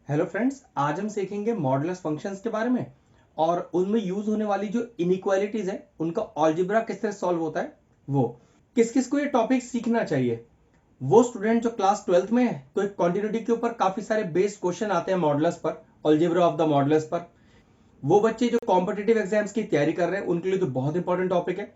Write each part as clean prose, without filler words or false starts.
Hello friends, आज हम सीखेंगे मॉडुलस फंक्शंस के बारे में और उनमें यूज होने वाली जो इनइक्वालिटीज है उनका अलजेब्रा किस तरह सॉल्व होता है। वो किस किस को ये टॉपिक सीखना चाहिए? वो स्टूडेंट जो क्लास 12th में है तो एक कॉन्टिन्यूटी के ऊपर काफी सारे बेस्ड क्वेश्चन आते हैं मॉडुलस पर, अलजेब्रा ऑफ द मॉडुलस पर। वो बच्चे जो कॉम्पिटिटिव एग्जाम्स की तैयारी कर रहे हैं उनके लिए तो बहुत इंपॉर्टेंट टॉपिक है।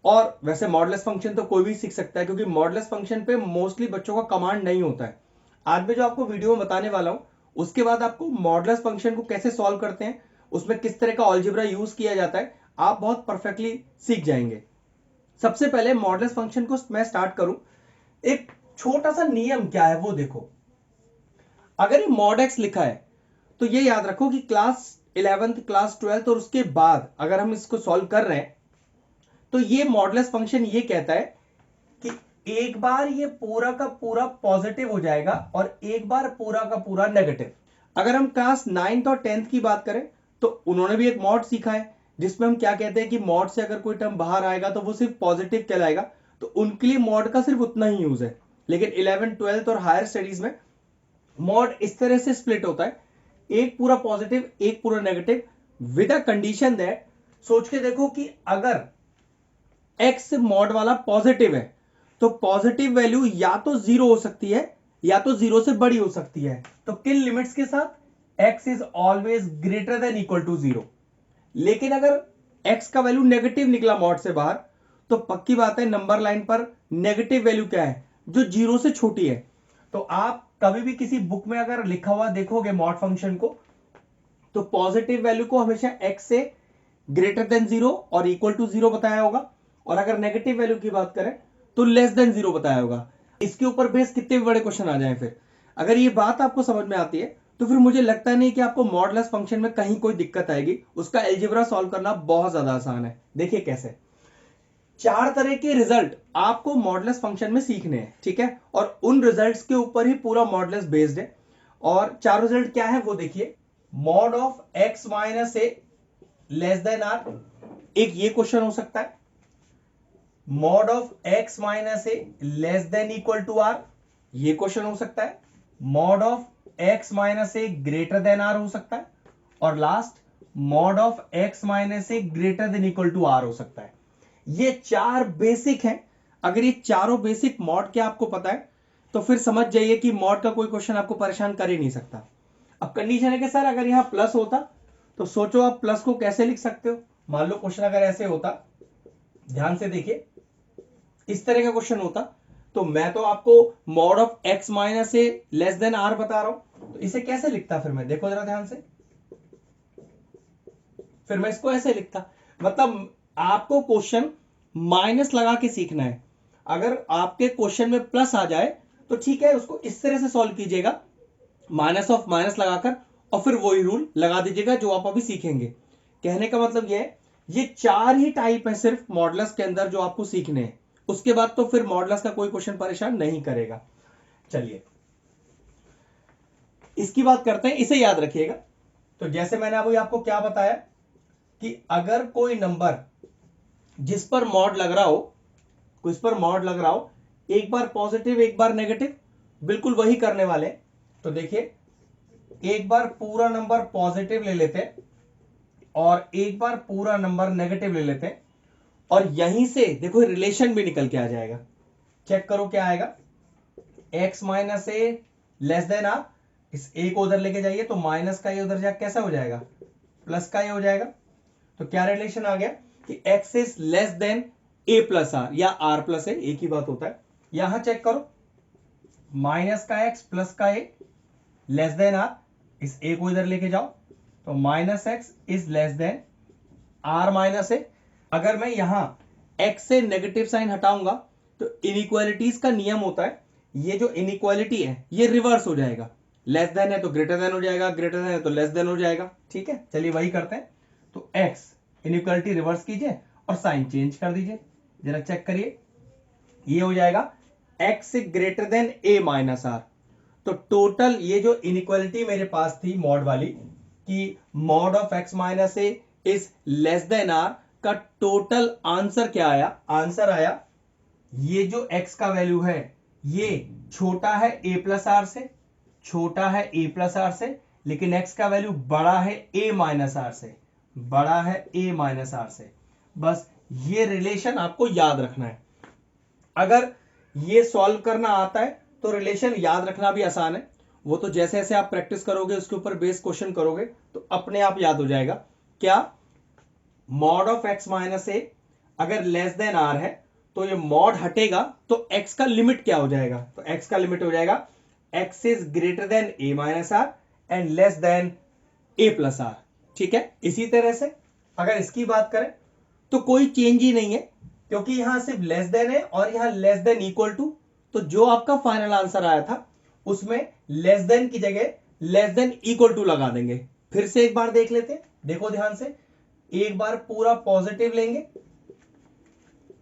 और वैसे मॉडुलस फंक्शन तो कोई भी सीख सकता है क्योंकि मॉडुलस फंक्शन पे मोस्टली बच्चों का कमांड नहीं होता है। आज मैं जो आपको वीडियो में बताने वाला हूं उसके बाद आपको मॉडुलस फंक्शन को कैसे सॉल्व करते हैं, उसमें किस तरह का अलजेब्रा यूज किया जाता है, आप बहुत परफेक्टली सीख जाएंगे। सबसे पहले मॉडुलस फंक्शन को मैं स्टार्ट करूं, एक छोटा सा नियम क्या है वो देखो। अगर ये मॉड एक्स लिखा है तो ये याद रखो कि क्लास 11th क्लास 12th और उसके बाद अगर हम इसको सॉल्व कर रहे हैं तो ये मॉडुलस फंक्शन ये कहता है कि एक बार ये पूरा का पूरा पॉजिटिव हो जाएगा और एक बार पूरा का पूरा नेगेटिव। अगर हम क्लास 9th और 10th की बात करें तो उन्होंने भी एक मॉड सीखा है जिसमें हम क्या कहते हैं कि मॉड से अगर कोई टर्म बाहर आएगा तो वो सिर्फ पॉजिटिव कहलाएगा, तो उनके लिए मॉड का सिर्फ उतना ही यूज है। लेकिन 11th 12th और हायर स्टडीज में मॉड इस तरह से स्प्लिट होता है, एक पूरा पॉजिटिव एक पूरा negative, with a condition that, सोच के देखो कि अगर एक्स मॉड वाला पॉजिटिव है तो पॉजिटिव वैल्यू या तो जीरो हो सकती है या तो जीरो से बड़ी हो सकती है। तो किन लिमिट्स के साथ? X is always greater than equal to zero. लेकिन अगर एक्स का वैल्यू नेगेटिव निकला मॉड से बाहर तो पक्की बात है नंबर लाइन पर नेगेटिव वैल्यू क्या है, जो जीरो से छोटी है। तो आप कभी भी किसी बुक में अगर लिखा हुआ देखोगे मॉड फंक्शन को तो पॉजिटिव वैल्यू को हमेशा एक्स से ग्रेटर देन जीरो और इक्वल टू जीरो बताया होगा, और अगर नेगेटिव वैल्यू की बात करें तो लेस देन जीरो बताया होगा। इसके ऊपर बेस कितने भी बड़े क्वेश्चन आ जाएं, फिर अगर ये बात आपको समझ में आती है तो फिर मुझे लगता नहीं कि आपको मॉडुलस फंक्शन में कहीं कोई दिक्कत आएगी। उसका एल्जेब्रा सॉल्व करना बहुत ज्यादा आसान है। देखिए कैसे, चार तरह के रिजल्ट आपको मॉडुलस फंक्शन में सीखने हैं, ठीक है, और उन रिजल्ट्स के ऊपर ही पूरा मॉडुलस बेस्ड है। और चार रिजल्ट क्या है वो देखिए। Mod of x minus a less than r, एक ये क्वेश्चन हो सकता है। Mod of x minus a less than equal to r, ये क्वेश्चन हो सकता है। Mod of x minus a greater than r हो सकता है। और last, mod of x minus a greater than equal to r हो सकता है। ये चार बेसिक हैं। अगर ये चारों बेसिक मॉड क्या आपको पता है तो फिर समझ जाइए कि मॉड का कोई क्वेश्चन आपको परेशान कर ही नहीं सकता। अब कंडीशन है कि सर अगर यहां प्लस होता तो सोचो आप प्लस को कैसे लिख सकते हो। मान लो क्वेश्चन अगर ऐसे होता, ध्यान से देखिए, इस तरह का क्वेश्चन होता तो मैं तो आपको mod of x minus a less than r बता रहा हूं, तो इसे कैसे लिखता फिर मैं, देखो जरा ध्यान से। फिर मैं इसको ऐसे लिखता, मतलब आपको क्वेश्चन माइनस लगा के सीखना है। अगर आपके क्वेश्चन में प्लस आ जाए तो ठीक है, उसको इस तरह से सॉल्व कीजिएगा, माइनस ऑफ माइनस लगाकर, और फिर वही रूल लगा दीजिएगा जो आप अभी सीखेंगे। कहने का मतलब यह है, ये चार ही टाइप है सिर्फ मॉडुलस के अंदर जो आपको सीखने हैं। उसके बाद तो फिर मॉडुलस का कोई क्वेश्चन परेशान नहीं करेगा। चलिए इसकी बात करते हैं, इसे याद रखिएगा। तो जैसे मैंने अभी आपको क्या बताया कि अगर कोई नंबर जिस पर मॉड लग रहा हो, इस पर मॉड लग रहा हो, एक बार पॉजिटिव एक बार नेगेटिव, बिल्कुल वही करने वाले। तो देखिए, एक बार पूरा नंबर पॉजिटिव ले लेते हैं और एक बार पूरा नंबर नेगेटिव ले लेते हैं, और यहीं से देखो रिलेशन भी निकल के आ जाएगा। चेक करो क्या आएगा। X minus a less than r, इस ए को उधर लेके जाइए तो माइनस का ए उधर जाकर कैसा हो जाएगा, प्लस का ए हो जाएगा। तो क्या रिलेशन आ गया कि x is less than a plus r या आर प्लस ए, एक ही बात होता है। यहां चेक करो, माइनस का एक्स प्लस का ए लेस देन आर, इस ए को इधर लेके जाओ तो minus x is less than r minus a. अगर मैं यहां एक्स से नेगेटिव साइन हटाऊंगा तो इनइक्वालिटीज का नियम होता है, ये जो इनइक्वालिटी है ये रिवर्स हो जाएगा। लेस देन है तो ग्रेटर देन हो जाएगा, ग्रेटर देन है तो लेस देन हो जाएगा। ठीक है, चलिए वही करते हैं। तो एक्स इनइक्वालिटी रिवर्स कीजिए और साइन चेंज कर दीजिए, जरा चेक करिए। ये हो जाएगा x greater than a minus are. तो टोटल ये जो इनइक्वालिटी मेरे पास थी मॉड वाली कि mod of x minus a is less than r, का टोटल आंसर क्या आया? आंसर आया ये जो x का वैल्यू है ये छोटा है a प्लस आर से, छोटा है a प्लस आर से, लेकिन x का वैल्यू बड़ा है a माइनस आर से, बड़ा है a माइनस आर से। बस ये रिलेशन आपको याद रखना है। अगर ये सॉल्व करना आता है तो रिलेशन याद रखना भी आसान है। वो तो जैसे जैसे आप प्रैक्टिस करोगे, उसके ऊपर बेस क्वेश्चन करोगे तो अपने आप याद हो जाएगा। क्या? Mod of x minus a अगर लेस देन आर है तो ये मॉड हटेगा तो x का लिमिट क्या हो जाएगा? तो x का लिमिट हो जाएगा x is greater than a minus r and less than a plus r. ठीक है, इसी तरह से अगर इसकी बात करें तो कोई चेंज ही नहीं है, क्योंकि यहां सिर्फ लेस देन है और यहां लेस देन इक्वल टू। तो जो आपका फाइनल आंसर आया था उसमें लेस देन की जगह लेस देन इक्वल टू लगा देंगे। फिर से एक बार देख लेते हैं, देखो ध्यान से। एक बार पूरा पॉजिटिव लेंगे,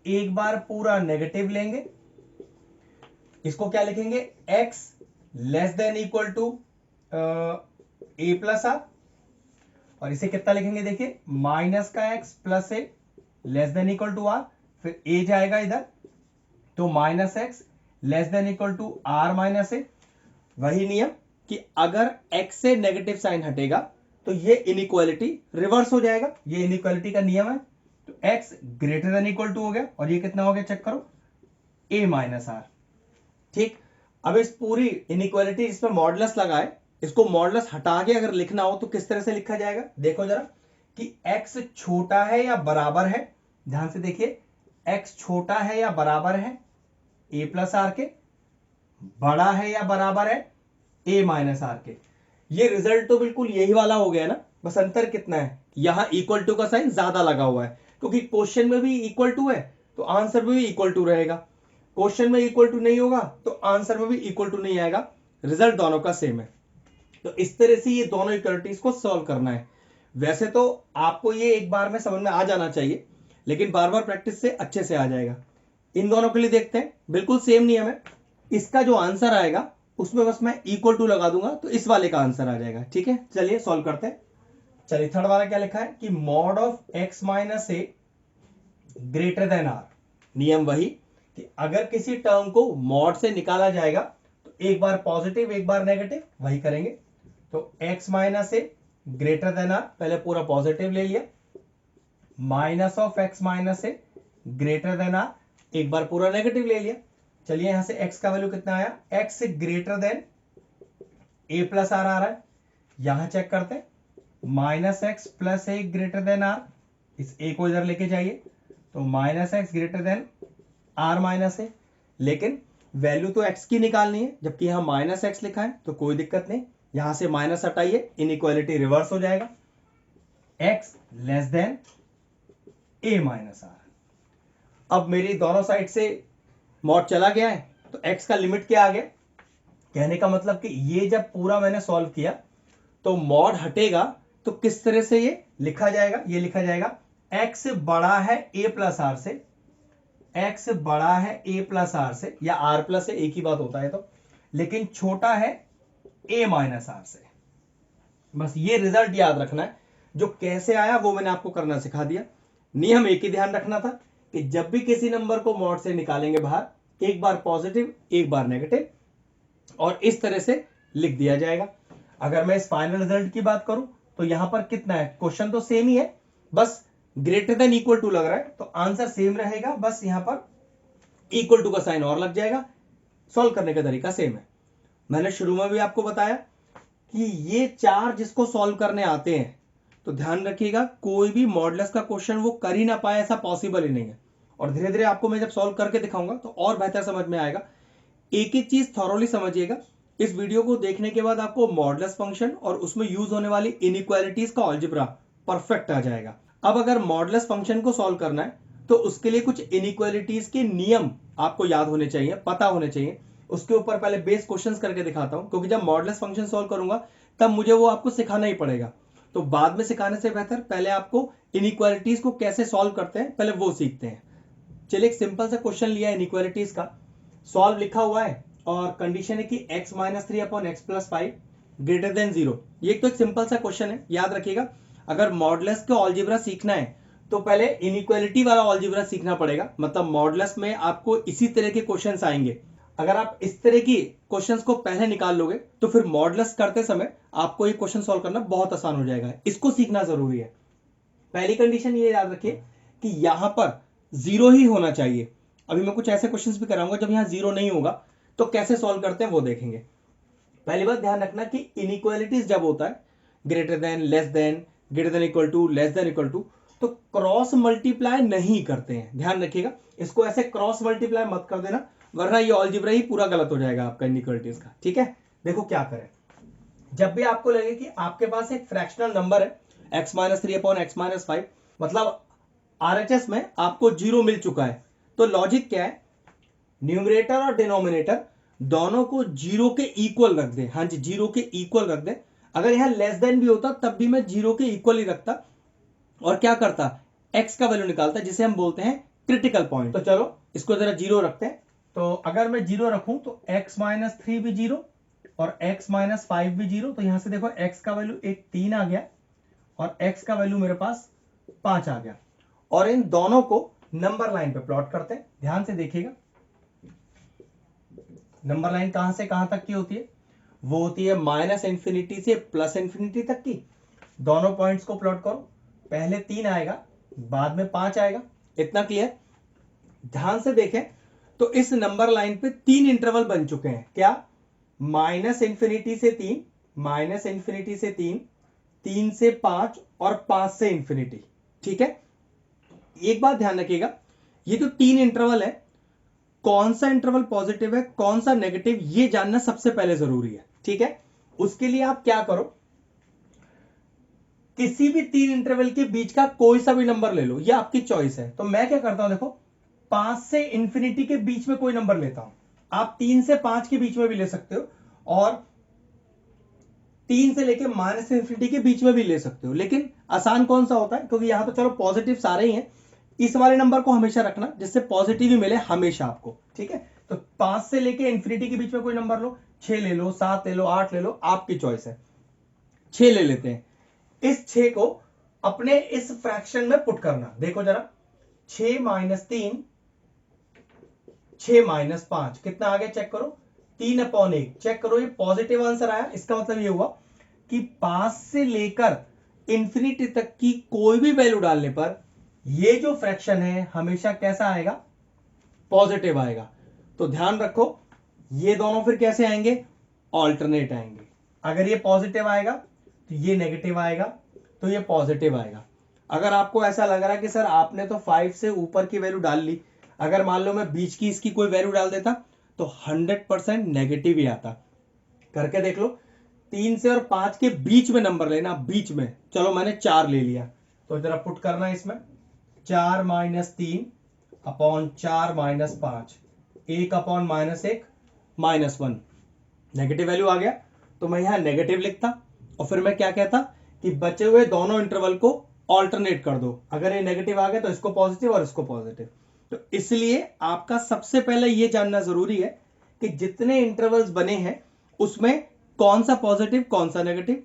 एक बार पूरा नेगेटिव लेंगे। इसको क्या लिखेंगे? x less than equal to a plus r, और इसे कितना लिखेंगे? देखिए माइनस का x plus a less than equal to r, फिर a जाएगा इधर तो minus x less than equal to r minus a. वही नियम कि अगर x से नेगेटिव साइन हटेगा तो ये इनइक्वालिटी रिवर्स हो जाएगा। ये इनइक्वालिटी का नियम है। तो x greater than equal to हो गया, और ये कितना हो गया चेक करो, a माइनस आर। ठीक, अब इस पूरी इनइक्वालिटी इसमें मॉडुलस लगा है, इसको मॉडुलस हटा के अगर लिखना हो तो किस तरह से लिखा जाएगा? देखो जरा कि x छोटा है या बराबर है, ध्यान से देखिए, x छोटा है या बराबर है a प्लस आर के, बड़ा है या बराबर है a माइनस आर के। ये रिजल्ट तो बिल्कुल यही वाला हो गया ना, बस अंतर कितना है, यहां इक्वल टू का साइन ज्यादा लगा हुआ है, क्योंकि क्वेश्चन में भी इक्वल टू है तो आंसर में भी इक्वल टू रहेगा। क्वेश्चन में इक्वल टू नहीं होगा तो आंसर में भी इक्वल टू नहीं आएगा, रिजल्ट दोनों का सेम है। तो इस तरह से ये दोनों इक्वलिटीज को सॉल्व करना है। वैसे तो आपको ये एक बार में समझ में आ जाना चाहिए, लेकिन बार बार प्रैक्टिस से अच्छे से आ जाएगा। इन दोनों के लिए देखते हैं, बिल्कुल सेम नियम है। इसका जो आंसर आएगा उसमें बस मैं इक्वल टू लगा दूंगा तो इस वाले का आंसर आ जाएगा। ठीक है, चलिए सॉल्व करते हैं। चलिए थर्ड वाला क्या लिखा है कि mod of x minus a greater than r. नियम वही कि अगर किसी टर्म को मॉड से निकाला जाएगा तो एक बार पॉजिटिव एक बार नेगेटिव, वही करेंगे। तो x minus a greater than r, पहले पूरा पॉजिटिव ले लिया, minus of x minus a greater than r, एक बार पूरा नेगेटिव ले लिया। चलिए यहां से x का वैल्यू कितना आया? x greater than a plus r आ रहा है, यहां चेक करते हैं, minus x plus a greater than r, इस ए को इधर लेके जाइए तो minus x greater than r minus a. लेकिन वैल्यू तो x की निकालनी है, जबकि यहां माइनस एक्स लिखा है तो कोई दिक्कत नहीं, यहां से माइनस हटाइए, इनइक्वालिटी रिवर्स हो जाएगा, x less than a minus r. अब मेरी दोनों साइड से मॉड चला गया है तो x का लिमिट क्या आ गया? कहने का मतलब कि ये जब पूरा मैंने सॉल्व किया तो मॉड हटेगा तो किस तरह से ये लिखा जाएगा? ये लिखा जाएगा x बड़ा है a प्लस आर से, x बड़ा है a प्लस आर से, या r प्लस एक ही बात होता है तो, लेकिन छोटा है a माइनस आर से। बस ये रिजल्ट याद रखना है। जो कैसे आया वो मैंने आपको करना सिखा दिया। नियम एक ही ध्यान रखना था कि जब भी किसी नंबर को मॉड से निकालेंगे बाहर, एक बार पॉजिटिव एक बार नेगेटिव, और इस तरह से लिख दिया जाएगा। अगर मैं इस फाइनल रिजल्ट की बात करूं तो यहां पर कितना है? क्वेश्चन तो सेम ही है, बस ग्रेटर देन इक्वल टू लग रहा है तो आंसर सेम रहेगा, बस यहां पर इक्वल टू का साइन और लग जाएगा। सॉल्व करने का तरीका सेम है। मैंने शुरू में भी आपको बताया कि ये चार जिसको सॉल्व करने आते हैं तो ध्यान रखिएगा, कोई भी मॉडुलस का क्वेश्चन वो कर ही ना पाए ऐसा पॉसिबल ही नहीं है। और धीरे धीरे आपको मैं जब सॉल्व करके दिखाऊंगा तो और बेहतर समझ में आएगा। एक एक चीज थॉरोली समझिएगा। इस वीडियो को देखने के बाद आपको मॉडुलस फंक्शन और उसमें यूज होने वाली इनइक्वालिटीज का अलजेब्रा परफेक्ट आ जाएगा। अब अगर मॉडुलस फंक्शन को सॉल्व करना है तो उसके लिए कुछ इनइक्वालिटीज के नियम आपको याद होने चाहिए, पता होने चाहिए। उसके ऊपर पहले बेस क्वेश्चंस करके दिखाता हूं, क्योंकि जब मॉडुलस फंक्शन सॉल्व करूंगा तब मुझे वो आपको सिखाना ही पड़ेगा। तो बाद में सिखाने से बेहतर पहले आपको इनइक्वालिटीज को कैसे सॉल्व करते हैं पहले वो सीखते हैं। चलिए एक सिंपल सा क्वेश्चन लिया इनइक्वालिटीज का, सॉल्व लिखा हुआ है और कंडीशन है कि x minus 3 upon x plus 5 greater than 0। ये तो एक सिंपल सा क्वेश्चन है, याद रखिएगा। अगर मॉडुलस का अलजेब्रा सीखना है तो पहले इनइक्वालिटी वाला अलजेब्रा सीखना पड़ेगा। मतलब मॉडुलस में आपको इसी तरह के क्वेश्चंस आएंगे। अगर आप इस तरह की क्वेश्चंस को पहले निकाल लोगे तो फिर मॉडुलस करते समय आपको ये क्वेश्चन सॉल्व करना बहुत आसान हो जाएगा। इसको सीखना जरूरी है। पहली कंडीशन ये याद रखिए कि यहां पर जीरो ही होना चाहिए। अभी मैं कुछ ऐसे क्वेश्चंस भी कराऊंगा जब यहां जीरो नहीं होगा तो कैसे सॉल्व करते हैं वो देखेंगे। पहली बात ध्यान रखना कि इनइक्वालिटीज जब होता है greater than, less than, greater than equal to, less than equal to, तो क्रॉस मल्टीप्लाई नहीं करते हैं। ध्यान रखिएगा, इसको ऐसे क्रॉस मल्टीप्लाई मत कर देना, वरना ये अलजेब्रा ही पूरा गलत हो जाएगा आपका इनइक्वालिटीज का। ठीक है, देखो क्या करें। जब भी आपको लगे कि आपके पास एक फ्रैक्शनल नंबर है x minus 3 upon x minus 5, मतलब आरएचएस में आपको जीरो मिल चुका है, तो लॉजिक क्या है, न्यूमरेटर और डिनोमिनेटर दोनों को जीरो के इक्वल रख दे। हाँ जी, जीरो के इक्वल रख दे। अगर यहां लेस देन भी होता तब भी मैं जीरो के इक्वल ही रखता और क्या करता, x का वैल्यू निकालता, जिसे हम बोलते हैं क्रिटिकल पॉइंट। तो चलो इसको जरा जीरो रखते हैं। तो अगर मैं जीरो रखूं तो x माइनस 3 भी जीरो और x माइनस 5 भी जीरो। तो यहां से देखो x का वैल्यू एक 3 आ गया और x का वैल्यू मेरे पास 5 आ गया। और इन दोनों को नंबर लाइन पे प्लॉट करते हैं। ध्यान से देखिएगा, नंबर लाइन कहां से कहां तक की होती है, वो होती है माइनस इंफिनिटी से प्लस इंफिनिटी तक की। दोनों पॉइंट्स को प्लॉट करो, पहले 3 आएगा, बाद में 5 आएगा। इतना क्लियर। ध्यान से देखें तो इस नंबर लाइन पे 3 इंटरवल बन चुके हैं। क्या, माइनस इंफिनिटी से 3, माइनस इंफिनिटी से 3, 3 से 5 और 5 से इंफिनिटी। ठीक है, एक बात ध्यान रखिएगा, ये जो 3 इंटरवल है, कौन सा इंटरवल पॉजिटिव है कौन सा नेगेटिव, ये जानना सबसे पहले जरूरी है। ठीक है, उसके लिए आप क्या करो, किसी भी 3 इंटरवल के बीच का कोई सा भी नंबर ले लो, ये आपकी चॉइस है। तो मैं क्या करता हूं, देखो 5 से इंफिनिटी के बीच में कोई नंबर लेता हूं। आप 3 से 5 के बीच में भी ले सकते हो और 3 से लेके माइनस इंफिनिटी के बीच में भी ले सकते हो, लेकिन आसान कौन सा होता है, क्योंकि यहां तो चलो पॉजिटिव सारे ही हैं, इस वाले नंबर को हमेशा रखना जिससे पॉजिटिव ही मिले हमेशा आपको। ठीक है, तो 5 से लेके इंफिनिटी के बीच में कोई नंबर लो, 6 ले लो, 7 ले लो, 8 ले लो, आपकी चॉइस है। 6 ले लेते हैं। इस 6 को अपने इस फ्रैक्शन में पुट करना। देखो जरा, 6 माइनस 3, 6 माइनस 5 कितना आ गया, चेक करो, 3 अपॉन 1। चेक करो, ये पॉजिटिव आंसर आया। इसका मतलब ये हुआ कि 5 से लेकर इंफिनिटी तक की कोई भी वैल्यू डालने पर ये जो फ्रैक्शन है हमेशा कैसा आएगा, पॉजिटिव आएगा। तो ध्यान रखो, ये दोनों फिर कैसे आएंगे, ऑल्टरनेट आएंगे। अगर ये पॉजिटिव आएगा तो ये नेगेटिव आएगा, तो ये पॉजिटिव आएगा। अगर आपको ऐसा लग रहा है कि सर आपने तो 5 से ऊपर की वैल्यू डाल ली, अगर मान लो मैं बीच की इसकी कोई वैल्यू डाल देता तो 100% नेगेटिव ही आता। करके देख लो, 3 से और 5 के बीच में नंबर लेना, बीच में। चलो मैंने 4 ले लिया, तो जरा पुट करना इसमें, 4 minus 3 upon 4 minus 5, 1 upon minus 1 minus 1, negative value आ गया। तो मैं यहां नेगेटिव लिखता और फिर मैं क्या कहता कि बचे हुए दोनों इंटरवल को ऑल्टरनेट कर दो। अगर ये नेगेटिव आ गया तो इसको पॉजिटिव और इसको पॉजिटिव। तो इसलिए आपका सबसे पहले यह जानना जरूरी है कि जितने इंटरवल्स बने हैं उसमें कौन सा पॉजिटिव कौन सा नेगेटिव।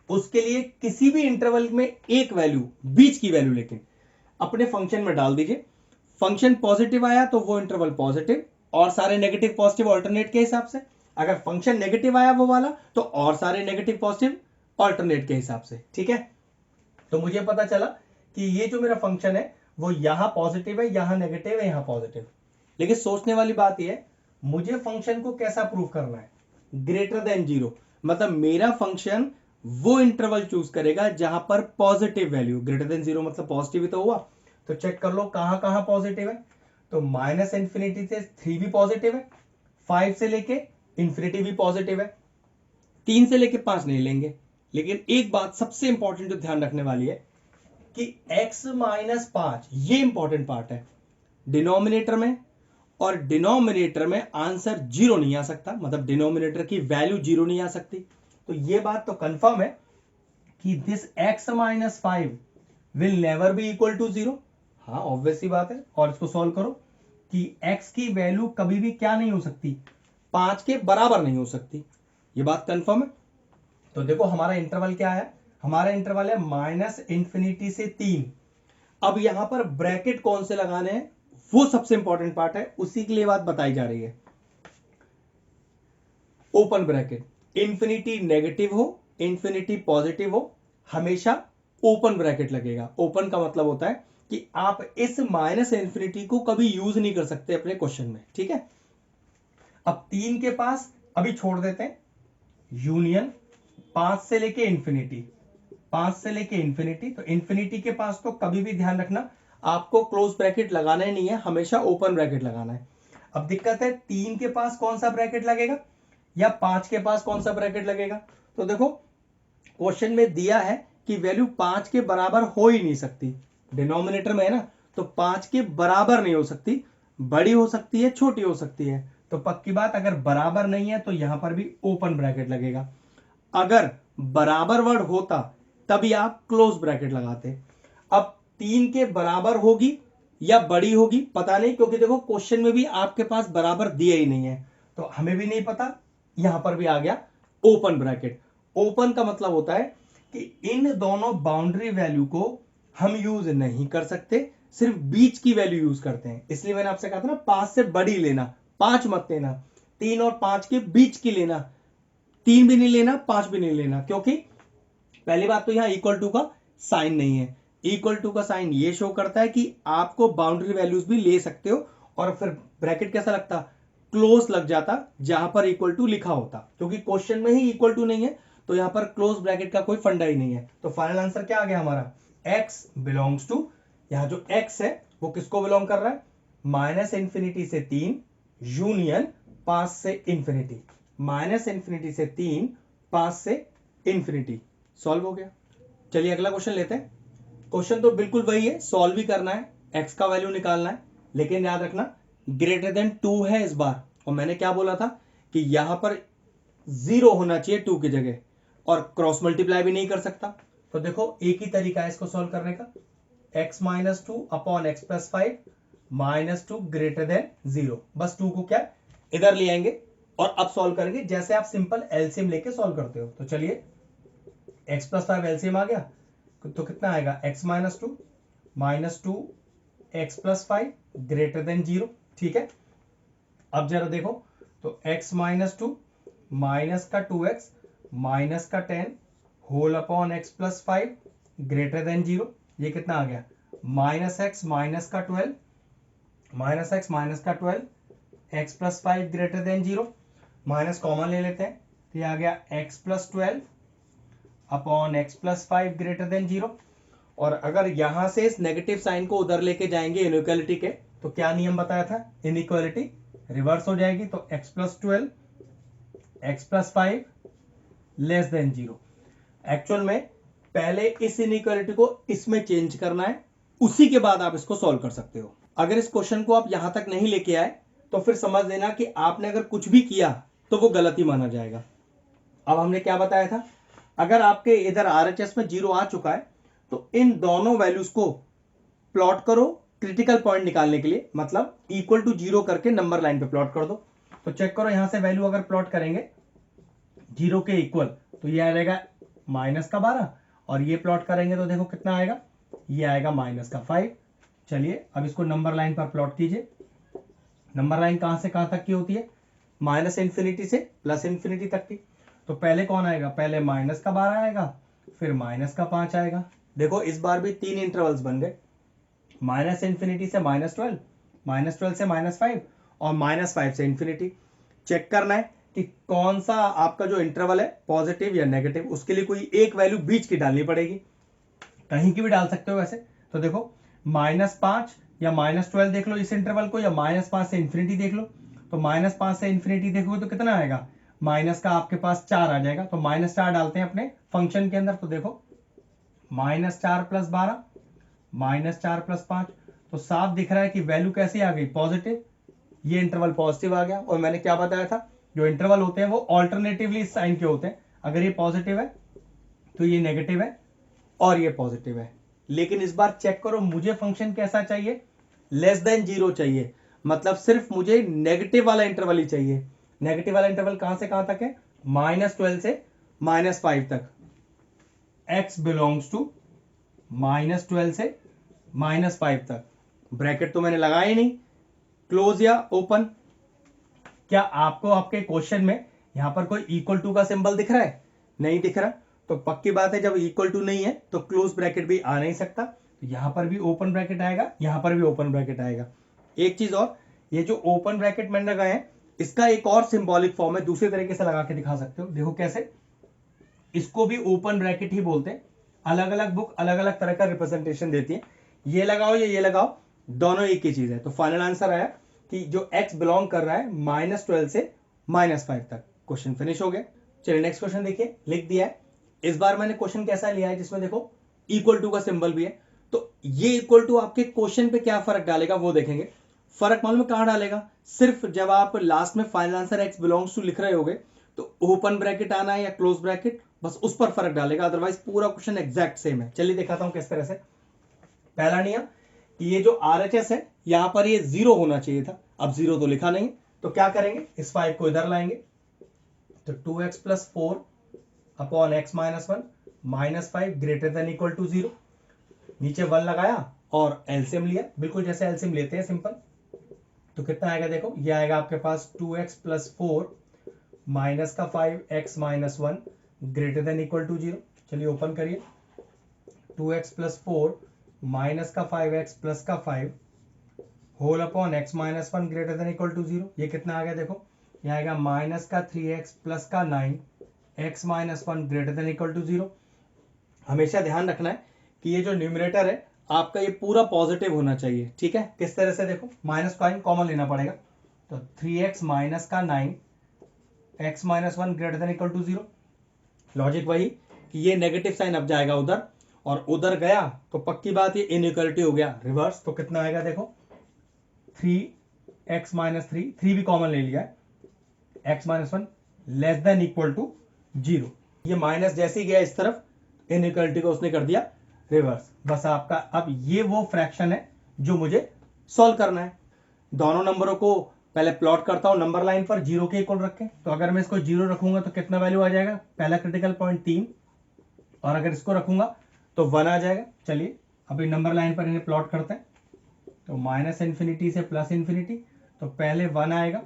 उसके लिए किसी भी इंटरवल में एक वैल्यू, बीच की वैल्यू लेकिन अपने फंक्शन में डाल दीजिए। फंक्शन पॉजिटिव आया तो वो इंटरवल पॉजिटिव और सारे नेगेटिव पॉजिटिव ऑल्टरनेट के हिसाब से। अगर फंक्शन नेगेटिव आया वो वाला तो और सारे नेगेटिव पॉजिटिव ऑल्टरनेट के हिसाब से। ठीक है, तो मुझे पता चला कि ये जो मेरा फंक्शन है वो यहां पॉजिटिव है, यहां नेगेटिव है, यहां पॉजिटिव। लेकिन सोचने वाली बात यह है, मुझे फंक्शन को कैसा प्रूव करना है, ग्रेटर देन जीरो। मतलब मेरा फंक्शन वो इंटरवल चूज करेगा जहां पर positive value, greater than zero मतलब पॉजिटिव ही तो हुआ। तो चेक कर लो कहां कहां पॉजिटिव है। तो माइनस इंफिनिटी से 3 भी पॉजिटिव है, 5 से लेके इंफिनिटी भी पॉजिटिव है, 3 से लेके 5 नहीं लेंगे। लेकिन एक बात सबसे इंपॉर्टेंट जो ध्यान रखने वाली है कि x माइनस 5, ये इंपॉर्टेंट पार्ट है, डिनोमिनेटर में और डिनोमिनेटर में आंसर जीरो नहीं आ सकता, मतलब डिनोमिनेटर की वैल्यू जीरो नहीं आ सकती। तो ये बात तो कंफर्म है कि this x minus 5 will never be equal to zero. हाँ ऑब्वियस सी बात है। और इसको सॉल्व करो कि x की वैल्यू कभी भी क्या नहीं हो सकती, 5 के बराबर नहीं हो सकती। ये बात कंफर्म है। तो देखो हमारा इंटरवल क्या है, हमारा इंटरवल है माइनस इंफिनिटी से 3। अब यहां पर ब्रैकेट कौन से लगाने हैं वो सबसे इंपॉर्टेंट पार्ट है, उसी के लिए बात बताई जा रही है। ओपन ब्रैकेट, इंफिनिटी नेगेटिव हो इंफिनिटी पॉजिटिव हो, हमेशा ओपन ब्रैकेट लगेगा। ओपन का मतलब होता है कि आप इस माइनस इंफिनिटी को कभी यूज नहीं कर सकते अपने क्वेश्चन में, ठीक है। अब 3 के पास अभी छोड़ देते हैं, यूनियन 5 से लेके इंफिनिटी, 5 से लेके इंफिनिटी, तो इंफिनिटी के पास तो कभी भी ध्यान रखना आपको क्लोज ब्रैकेट लगाना ही नहीं है, हमेशा ओपन ब्रैकेट लगाना है। अब दिक्कत है 3 के पास कौन सा ब्रैकेट लगेगा या 5 के पास कौन सा ब्रैकेट लगेगा। तो देखो क्वेश्चन में दिया है कि वैल्यू 5 के बराबर हो ही नहीं सकती, डिनोमिनेटर में है ना, तो 5 के बराबर नहीं हो सकती, बड़ी हो सकती है छोटी हो सकती है। तो पक्की बात अगर बराबर नहीं है तो यहां पर भी ओपन ब्रैकेट लगेगा। अगर बराबर वर्ड होता तभी आप क्लोज ब्रैकेट लगाते। अब 3 के बराबर होगी या बड़ी होगी पता नहीं, क्योंकि देखो क्वेश्चन में भी आपके पास बराबर दिया ही नहीं है, तो हमें भी नहीं पता। यहां पर भी आ गया ओपन ब्रैकेट। ओपन का मतलब होता है कि इन दोनों बाउंड्री वैल्यू को हम यूज नहीं कर सकते, सिर्फ बीच की वैल्यू यूज करते हैं। इसलिए मैंने आपसे कहा था ना 5 से बड़ी लेना, 5 मत लेना, 3 और 5 के बीच की लेना, 3 भी नहीं लेना 5 भी नहीं लेना, क्योंकि पहली बात तो यहां इक्वल टू का साइन नहीं है। इक्वल टू का साइन ये शो करता है कि आपको बाउंड्री वैल्यूज भी ले सकते हो, और फिर ब्रैकेट कैसा लगता, क्लोज लग जाता जहां पर इक्वल टू लिखा होता, क्योंकि क्वेश्चन में ही इक्वल टू नहीं है तो यहां पर क्लोज ब्रैकेट का कोई फंडा ही नहीं है। तो फाइनल आंसर क्या आ गया हमारा, x बिलोंग्स टू, यहां जो x है वो किसको बिलोंग कर रहा है, माइनस इंफिनिटी से 3 यूनियन 5 से इंफिनिटी, माइनस इंफिनिटी से 3 5 से इंफिनिटी। सॉल्व हो गया। चलिए अगला क्वेश्चन लेते हैं। क्वेश्चन तो बिल्कुल वही है, सॉल्व भी करना है, x का वैल्यू निकालना है, लेकिन याद रखना ग्रेटर देन 2 है इस बार। और मैंने क्या बोला था कि यहां पर 0 होना चाहिए 2 की जगह, और क्रॉस मल्टीप्लाई भी नहीं कर सकता। तो देखो एक ही तरीका है इसको सॉल्व करने का, x minus 2 upon x plus 5 minus 2 greater than 0। बस 2 को क्या इधर ले आएंगे और अब सॉल्व करेंगे जैसे आप सिंपल एलसीएम लेके सॉल्व करते हो। तो चलिए x प्लस 5 एलसीएम आ गया, तो कितना आएगा x minus 2 minus 2 x plus 5 greater than 0, ठीक है। अब जरा देखो तो x माइनस 2 माइनस का 2x माइनस का 10 whole upon x plus 5 greater than 0, ये कितना आ गया, माइनस एक्स माइनस का 12 माइनस एक्स माइनस का 12 x plus 5 greater than 0, minus common ले लेते हैं, तो ये आ गया x plus 12 upon x plus 5 greater than 0। और अगर यहां से इस नेगेटिव साइन को उधर लेके जाएंगे इनइक्वालिटी के, तो क्या नियम बताया था, इनइक्वालिटी रिवर्स हो जाएगी, तो x plus 12 x plus 5 less than 0। Actual में पहले इस इनइक्वालिटी को इसमें चेंज करना है, उसी के बाद आप इसको सॉल्व कर सकते हो। अगर इस क्वेश्चन को आप यहां तक नहीं लेके आए तो फिर समझ लेना कि आपने अगर कुछ भी किया तो वो गलत ही माना जाएगा। अब हमने क्या बताया था, अगर आपके इधर आरएचएस में 0 आ चुका है तो इन दोनों वैल्यूज को प्लॉट करो क्रिटिकल पॉइंट निकालने के लिए, मतलब इक्वल टू 0 करके नंबर लाइन पे प्लॉट कर दो। तो चेक करो यहां से वैल्यू अगर प्लॉट करेंगे 0 के इक्वल तो ये आएगा माइनस का 12, और ये प्लॉट करेंगे तो देखो कितना आएगा, ये आएगा माइनस का 5। चलिए अब इसको नंबर लाइन पर प्लॉट कीजिए। नंबर लाइन कहां से कहां तक की होती है, माइनस इंफिनिटी से प्लस इंफिनिटी तक की। तो पहले कौन आएगा, पहले माइनस का 12 आएगा, फिर माइनस का 5 आएगा। देखो इस बार भी 3 इंटरवल्स बन गए, माइनस इंफिनिटी से माइनस 12, माइनस 12 से माइनस 5, और माइनस 5 से इंफिनिटी। चेक करना है कि कौन सा आपका जो इंटरवल है पॉजिटिव या नेगेटिव, उसके लिए कोई एक वैल्यू बीच की डालनी पड़ेगी, कहीं की भी डाल सकते हो वैसे। तो देखो -5 या -12 देख लो इस इंटरवल को, या -5 से इंफिनिटी देख लो। तो -5 से इंफिनिटी देखोगे तो कितना आएगा, माइनस का आपके पास 4 आ जाएगा, तो -4 डालते हैं अपने फंक्शन के अंदर। तो देखो -4 प्लस 12 -4 प्लस 5, तो साफ दिख रहा है कि वैल्यू कैसी आ गई, पॉजिटिव। ये इंटरवल पॉजिटिव आ गया। और मैंने क्या बताया था, जो इंटरवल होते हैं वो ऑल्टरनेटिवली साइन के होते हैं, अगर ये पॉजिटिव है तो ये नेगेटिव है, और ये पॉजिटिव है। लेकिन इस बार चेक करो मुझे फंक्शन कैसा चाहिए, लेस देन 0 चाहिए, मतलब सिर्फ मुझे नेगेटिव वाला इंटरवल ही चाहिए। नेगेटिव वाला इंटरवल कहां से कहां तक है, -12 से -5 तक। x बिलोंग्स टू -12 से -5 तक। ब्रैकेट तो मैंने लगाया ही नहीं, क्लोज या ओपन। क्या आपको आपके क्वेश्चन में यहाँ पर कोई इक्वल टू का सिंबल दिख रहा है? नहीं दिख रहा। तो पक्की बात है जब इक्वल टू नहीं है तो क्लोज ब्रैकेट भी आ नहीं सकता। तो यहां पर भी ओपन ब्रैकेट आएगा, यहां पर भी ओपन ब्रैकेट आएगा। एक चीज और, ये जो ओपन ब्रैकेट मैंने लगाए हैं इसका एक और सिंबॉलिक फॉर्म है, दूसरे तरीके से लगा के दिखा सकते हो। देखो कैसे, इसको भी ओपन ब्रैकेट ही बोलते हैं। अलग अलग बुक अलग अलग तरह का रिप्रेजेंटेशन देती है। ये लगाओ या ये लगाओ, दोनों एक ही चीज है। तो फाइनल आंसर आया कि जो x बिलोंग कर रहा है -12 से -5 तक। क्वेश्चन फिनिश हो गया। चलिए नेक्स्ट क्वेश्चन देखिए, लिख दिया है। इस बार मैंने क्वेश्चन कैसा लिया है जिसमें देखो इक्वल टू का सिंबल भी है। तो ये इक्वल टू आपके क्वेश्चन पे क्या फर्क डालेगा वो देखेंगे। फर्क मालूम है कहां डालेगा? सिर्फ जब आप लास्ट में final answer x belongs to लिख रहे होगे तो ओपन ब्रैकेट आना है या क्लोज ब्रैकेट, बस उस पर फर्क डालेगा। अदरवाइज पूरा क्वेश्चन एग्जैक्ट सेम है। चलिए दिखाता हूं किस तरह से। पहला नियम कि ये जो RHS है यहां पर ये 0 होना चाहिए था, अब 0 तो लिखा नहीं। तो क्या करेंगे, इस 5 को इधर लाएंगे। तो 2x + 4 upon x - 1 -5 greater than equal to 0। नीचे 1 लगाया और एलसीएम लिया, बिल्कुल जैसे एलसीएम लेते हैं सिंपल। तो कितना आएगा देखो, ये आएगा आपके पास 2x + 4 माइनस का 5x - 1 greater than equal to 0। चलिए ओपन करिए। 2x + 4 माइनस का 5x प्लस का 5 whole upon x - 1 greater than equal to 0। ये कितना आ गया देखो, ये आएगा माइनस का 3x प्लस का 9 x - 1 greater than equal to 0। हमेशा ध्यान रखना है कि ये जो न्यूमरेटर है आपका ये पूरा पॉजिटिव होना चाहिए। ठीक है, किस तरह से देखो, माइनस का कॉमन लेना पड़ेगा। तो 3x माइनस का 9 x - 1 greater than equal to 0। Logic वही कि ये नेगेटिव साइन अब जाएगा उधर, और उधर गया तो पक्की बात ये इनइक्वालिटी हो गया रिवर्स। तो कितना आएगा देखो, 3x - 3, 3 भी कॉमन ले लिया है, x - 1 less than equal to 0। ये माइनस जैसे ही गया इस तरफ, इनइक्वालिटी को उसने कर दिया रिवर्स। बस आपका अब ये वो फ्रैक्शन है जो मुझे सॉल्व करना है। दोनों नंबरों को पहले प्लॉट करता हूं नंबर लाइन पर, 0 के इक्वल रखें। तो अगर मैं इसको 0 रखूंगा तो कितना वैल्यू आ जाएगा, पहला क्रिटिकल पॉइंट 3, और अगर इसको रखूंगा तो 1 आ जाएगा। चलिए अभी नंबर लाइन पर इन्हें प्लॉट करते हैं। तो -∞ से +∞, तो पहले 1 आएगा,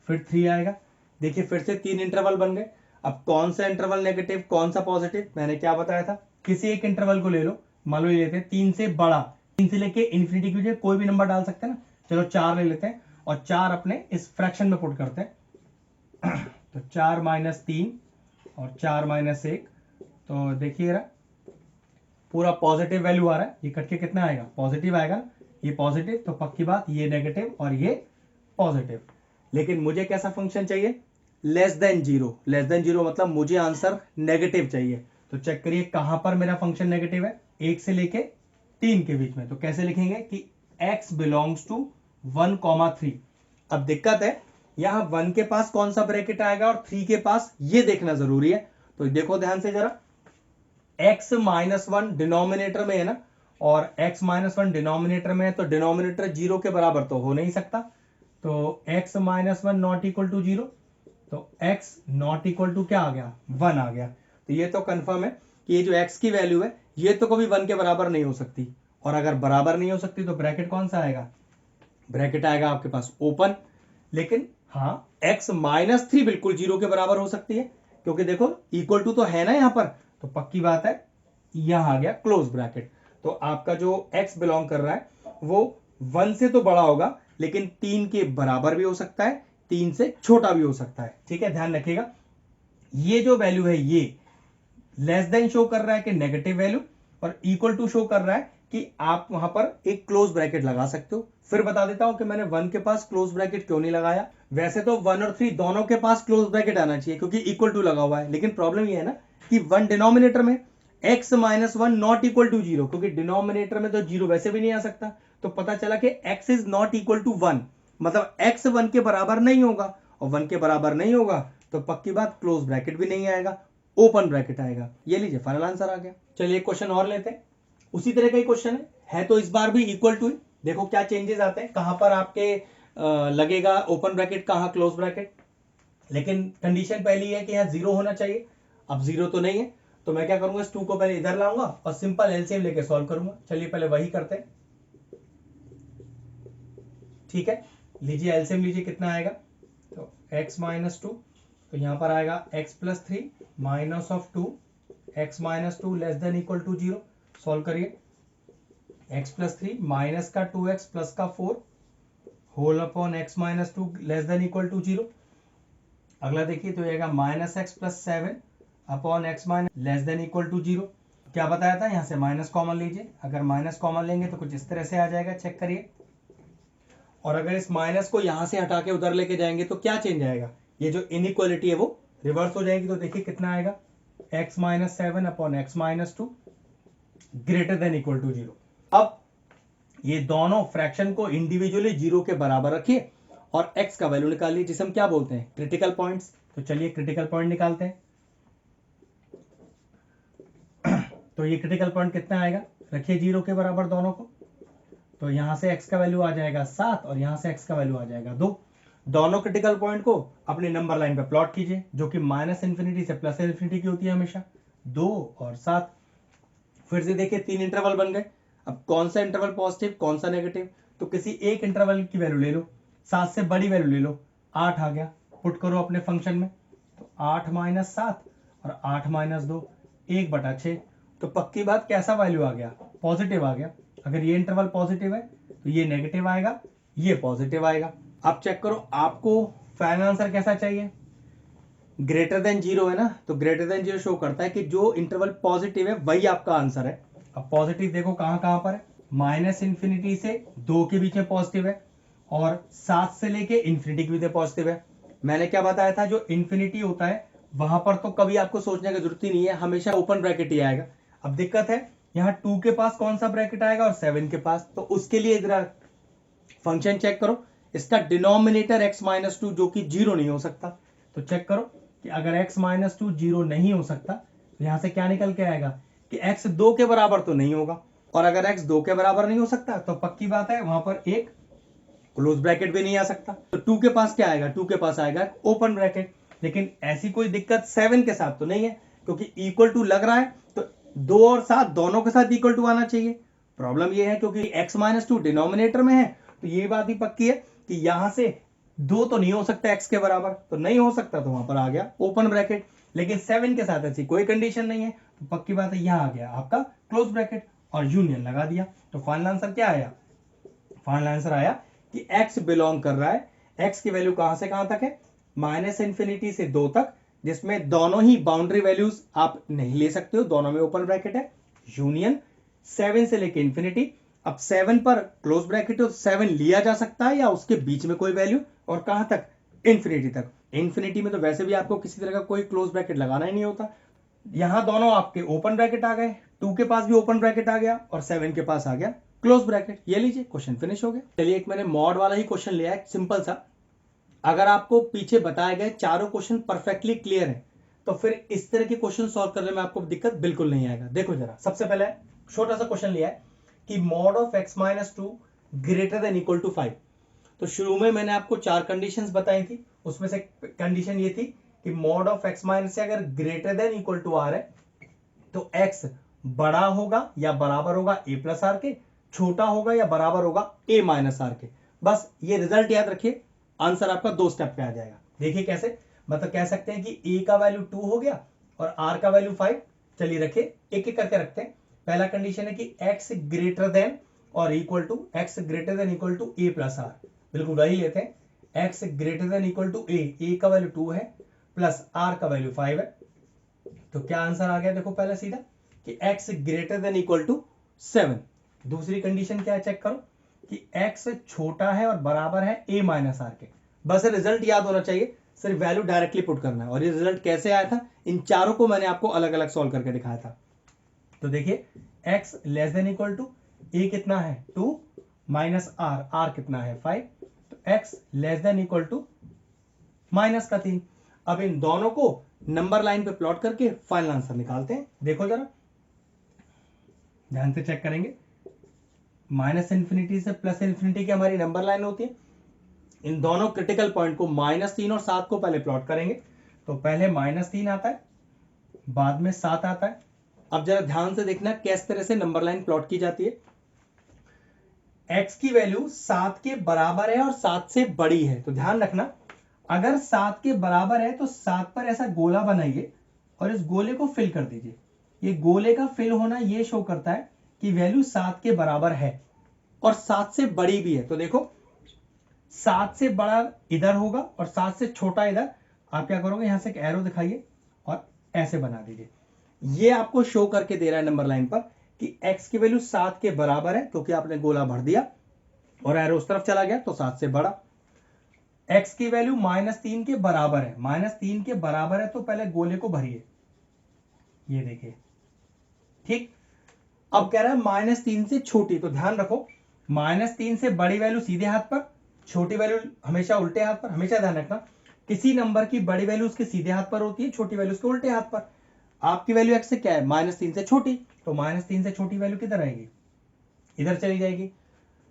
फिर 3 आएगा। देखिए फिर से 3 इंटरवल बन गए। अब कौन सा इंटरवल नेगेटिव कौन सा पॉजिटिव, मैंने क्या बताया था, किसी एक इंटरवल को ले लो। मान लो ये लेते हैं 3 से बड़ा, 3 से लेके इन्फिनिटी की वजह कोई भी नंबर डाल सकते हैं ना। चलो 4 ले लेते हैं और 4 अपने इस फ्रैक्शन में पुट करते हैं। तो 4 - 3 और 4 - 1, तो देखिए पूरा पॉजिटिव वैल्यू आ रहा है। ये कट के कितना आएगा, पॉजिटिव आएगा। ये पॉजिटिव तो पक्की बात ये नेगेटिव और ये पॉजिटिव। लेकिन मुझे कैसा फंक्शन चाहिए, लेस देन 0। लेस देन 0 मतलब मुझे आंसर नेगेटिव चाहिए। तो चेक करिए कहां पर मेरा फंक्शन नेगेटिव है, 1 से लेके 3 के बीच में। तो कैसे लिखेंगे कि x बिलोंग्स टू 1, 3। अब दिक्कत है यहां 1 के पास कौन सा ब्रैकेट आएगा और 3 के पास, ये देखना जरूरी है। तो देखो ध्यान से जरा, x - 1 डिनोमिनेटर में है ना, और x - 1 डिनोमिनेटर में है, तो डिनोमिनेटर 0 के बराबर तो हो नहीं सकता। तो x - 1 नॉट इक्वल टू 0, तो x नॉट इक्वल टू क्या आ गया, 1 आ गया। तो ये तो कंफर्म है कि ये जो x की वैल्यू है ये तो कभी 1 के बराबर नहीं हो सकती। और अगर बराबर नहीं हो सकती तो ब्रैकेट कौन सा आएगा, ब्रैकेट आएगा आपके पास ओपन। लेकिन हाँ x - 3 बिल्कुल 0 के बराबर हो सकती है, क्योंकि देखो इक्वल टू तो है ना यहां पर। तो पक्की बात है यहां आ गया क्लोज ब्रैकेट। तो आपका जो x बिलोंग कर रहा है वो 1 से तो बड़ा होगा, लेकिन 3 के बराबर भी हो सकता है, 3 से छोटा भी हो सकता है। ठीक है, ध्यान रखिएगा। ये जो वैल्यू है ये लेस देन शो कर रहा है कि नेगेटिव वैल्यू, और इक्वल टू शो कर रहा है कि आप वहां पर एक क्लोज ब्रैकेट लगा सकते हो। फिर बता देता हूं कि मैंने 1 के पास क्लोज ब्रैकेट क्यों नहीं लगाया। वैसे तो 1 और 3 दोनों के पास क्लोज ब्रैकेट आना चाहिए क्योंकि इक्वल टू लगा हुआ है, लेकिन प्रॉब्लम ये है ना कि 1 डिनोमिनेटर में, x - 1 नॉट इक्वल टू 0, क्योंकि डिनोमिनेटर में तो 0 वैसे भी नहीं आ सकता। तो पता चला कि x is not equal to 1, मतलब x 1 के बराबर नहीं होगा, और 1 के बराबर नहीं होगा तो पक्की बात क्लोज ब्रैकेट भी नहीं आएगा, ओपन ब्रैकेट आएगा। ये लीजिए फाइनल आंसर आ गया। चलिए एक क्वेश्चन और लेते हैं, उसी तरह का ही क्वेश्चन है तो इस बार भी इक्वल टू। देखो क्या चेंजेस आते हैं, कहां पर आपके लगेगा ओपन ब्रैकेट, कहां क्लोज ब्रैकेट। लेकिन कंडीशन पहली है कि यहां 0 होना चाहिए। अब 0 तो नहीं है, तो मैं क्या करूंगा, इस 2 को पहले इधर लाऊंगा और सिंपल एलसीएम लेके सॉल्व करूंगा। चलिए पहले वही करते हैं। ठीक है, लीजिए एलसीएम लीजिए, कितना आएगा, तो x - 2, तो यहाँ पर आएगा x+3 minus of 2 x minus 2 less than equal to 0। Solve करिए। x+3 माइनस का 2x प्लस का 4 whole upon x minus 2 less than equal to 0। अगला देखिए तो आएगा minus x plus 7 upon x minus less than equal to 0। क्या बताया था, यहाँ से माइनस कॉमन लीजिए। अगर माइनस कॉमन लेंगे तो कुछ इस तरह से आ जाएगा, चेक करिए। और अगर इस माइनस को यहां से हटा के उधर लेके जाएंगे तो क्या चेंज आएगा, ये जो इनइक्वालिटी है वो रिवर्स हो जाएगी। तो देखिए कितना आएगा, x minus 7 upon x minus 2 greater than equal to 0। अब ये दोनों फ्रैक्शन को इंडिविजुअली 0 के बराबर रखिए और x का वैल्यू निकालिए, जिसे हम क्या बोलते हैं, क्रिटिकल पॉइंट्स। तो चलिए क्रिटिकल पॉइंट निकालते हैं। तो ये क्रिटिकल पॉइंट कितना आएगा, रखिए 0 के बराबर दोनों को। तो यहां से x का वैल्यू आ जाएगा 7 और यहां से x का वैल्यू आ जाएगा 2। दोनों क्रिटिकल पॉइंट को अपनी नंबर लाइन पे प्लॉट कीजिए, जो कि माइनस इन्फिनिटी से प्लस इन्फिनिटी की होती है हमेशा, 2 और 7। फिर से देखिए 3 इंटरवल बन गए। अब कौन सा इंटरवल पॉजिटिव कौन सा नेगेटिव, तो किसी एक इंटरवल की वैल्यू ले लो, 7 से बड़ी वैल्यू ले लो। 8 आ गया, पुट करो अपने फंक्शन में। तो 8 माइनस 7 और 8 माइनस 2 1/6। तो पक्की बात, कैसा वैल्यू आ गया, पॉजिटिव आ गया। अगर ये इंटरवल पॉजिटिव है तो ये नेगेटिव आएगा, ये पॉजिटिव आएगा। आप चेक करो, आपको फाइनल आंसर कैसा चाहिए, ग्रेटर देन 0 है ना, तो ग्रेटर देन 0 शो करता है कि जो इंटरवल पॉजिटिव है वही आपका आंसर है। अब पॉजिटिव देखो कहां कहां पर है, माइनस इन्फिनिटी से 2 के बीच में पॉजिटिव है और 7 से लेके इन्फिनिटी के बीच में पॉजिटिव है। मैंने क्या बताया था, जो इन्फिनिटी होता है वहां पर तो कभी आपको सोचने की जरूरत ही नहीं है, हमेशा ओपन ब्रैकेट ही आएगा। अब दिक्कत है, यहाँ 2 के पास कौन सा ब्रैकेट आएगा और 7 के पास, तो उसके लिए इधर फंक्शन चेक करो। इसका डिनोमिनेटर x माइनस 2 जो कि 0 नहीं हो सकता। तो चेक करो कि अगर x माइनस 2 0 नहीं हो सकता तो यहां से क्या निकल के आएगा कि x 2 के बराबर तो नहीं होगा, और अगर x 2 के बराबर नहीं हो सकता तो पक्की बात है वहां पर एक क्लोज ब्रैकेट भी नहीं आ सकता। तो 2 के पास क्या आएगा, 2 के पास आएगा ओपन ब्रैकेट। लेकिन ऐसी कोई दिक्कत 7 के साथ तो नहीं है, क्योंकि इक्वल टू लग रहा है तो 2 और 7 दोनों के साथ इक्वल टू आना चाहिए। प्रॉब्लम ये है क्योंकि x माइनस 2 डिनोमिनेटर में है, तो ये बात ही पक्की है कि यहां से 2 तो नहीं हो सकता x के बराबर, तो नहीं हो सकता तो वहां पर आ गया ओपन ब्रैकेट। लेकिन 7 के साथ ऐसी कोई कंडीशन नहीं है, तो पक्की बात है यहां आ गया आपका क्लोज ब्रैकेट और यूनियन लगा दिया। तो फाइनल आंसर क्या आया, फाइनल आंसर आया कि x बिलोंग कर रहा है, x की वैल्यू कहां से कहां तक है, माइनस इन्फिनिटी से 2 तक, जिसमें दोनों ही बाउंड्री वैल्यूज आप नहीं ले सकते हो, दोनों में ओपन ब्रैकेट है, यूनियन 7 से लेके इन्फिनिटी। अब 7 पर क्लोज ब्रैकेट है तो 7 लिया जा सकता है या उसके बीच में कोई वैल्यू, और कहां तक, इन्फिनिटी तक। इन्फिनिटी में तो वैसे भी आपको किसी तरह का कोई क्लोज ब्रैकेट लगाना ही नहीं होता। यहां दोनों आपके ओपन ब्रैकेट आ गए, 2 के पास भी ओपन ब्रैकेट आ गया और 7 के पास आ गया क्लोज ब्रैकेट। ये लीजिए क्वेश्चन फिनिश हो गया। चलिए एक मैंने मॉड वाला ही क्वेश्चन लिया है, सिंपल सा। अगर आपको पीछे बताए गए चारों क्वेश्चन परफेक्टली क्लियर है तो फिर इस तरह के क्वेश्चन सॉल्व करने में आपको दिक्कत बिल्कुल नहीं आएगा। देखो जरा, सबसे पहले छोटा सा क्वेश्चन लिया है कि mod of x minus 2 greater than equal to 5। तो शुरू में मैंने आपको 4 कंडीशंस बताई थी, उसमें से कंडीशन ये थी कि मॉड ऑफ x माइनस से अगर greater than equal to r है तो x बड़ा होगा या बराबर होगा a प्लस आर के, छोटा होगा या बराबर होगा a माइनस आर के। बस ये रिजल्ट याद रखिए, आंसर आपका 2 स्टेप पे आ जाएगा। देखिए कैसे, मतलब कह सकते हैं कि a का वैल्यू 2 हो गया और r का वैल्यू 5। चलिए रखिए, एक एक करके रखते हैं। पहला कंडीशन है कि x ग्रेटर देन और equal to x greater than equal to a plus r, बिल्कुल वही लेते हैं। x greater than equal to a का वैल्यू 2 है प्लस r का वैल्यू 5 है। तो क्या आंसर आ गया, देखो पहले सीधा कि x greater than equal to 7। दूसरी कंडीशन क्या है, चेक करो कि x छोटा है और बराबर है a माइनस आर के। बस रिजल्ट याद होना चाहिए, सिर्फ वैल्यू डायरेक्टली पुट करना है। और ये रिजल्ट कैसे आया था, इन चारों को मैंने आपको अलग अलग सॉल्व करके दिखाया था। तो देखिए x less than equal to a कितना है 2 माइनस r कितना है 5, तो x less than equal to minus का 3। अब इन दोनों को नंबर लाइन पे प्लॉट करके फाइनल आंसर निकालते हैं। देखो जरा ध्यान से चेक करेंगे, माइनस इन्फिनिटी से प्लस इन्फिनिटी की हमारी नंबर लाइन होती है। इन दोनों क्रिटिकल पॉइंट को -3 और 7 को पहले प्लॉट करेंगे। तो पहले -3 आता है, बाद में 7 आता है। अब जरा ध्यान से देखना किस तरह से नंबर लाइन प्लॉट की जाती है। x की वैल्यू 7 के बराबर है और 7 से बड़ी है, तो ध्यान रखना अगर 7 के बराबर है तो 7 पर ऐसा गोला बनाइए और इस गोले को फिल कर दीजिए। ये गोले का फिल होना ये शो करता है कि वैल्यू 7 के बराबर है और 7 से बड़ी भी है। तो देखो 7 से बड़ा इधर होगा और 7 से छोटा इधर। आप क्या करोगे, यहां से एक एरो दिखाइए और ऐसे बना दीजिए। ये आपको शो करके दे रहा है नंबर लाइन पर कि x की वैल्यू 7 के बराबर है, क्योंकि आपने गोला भर दिया और एरो उस तरफ चला गया तो 7 से बड़ा। x की वैल्यू -3 के बराबर है, -3 के बराबर है तो पहले गोले को भरिए, ये देखिए, ठीक। अब कह रहा है -3 से छोटी, तो ध्यान रखो -3 से बड़ी वैल्यू सीधे हाथ पर, छोटी वैल्यू हमेशा उल्टे हाथ पर। हमेशा ध्यान रखना किसी नंबर की बड़ी वैल्यू उसके सीधे हाथ पर होती है, छोटी वैल्यू उसके उल्टे हाथ पर। आपकी वैल्यू x से क्या है, -3 से छोटी, तो -3 से छोटी वैल्यू किधर आएगी, इधर चली जाएगी।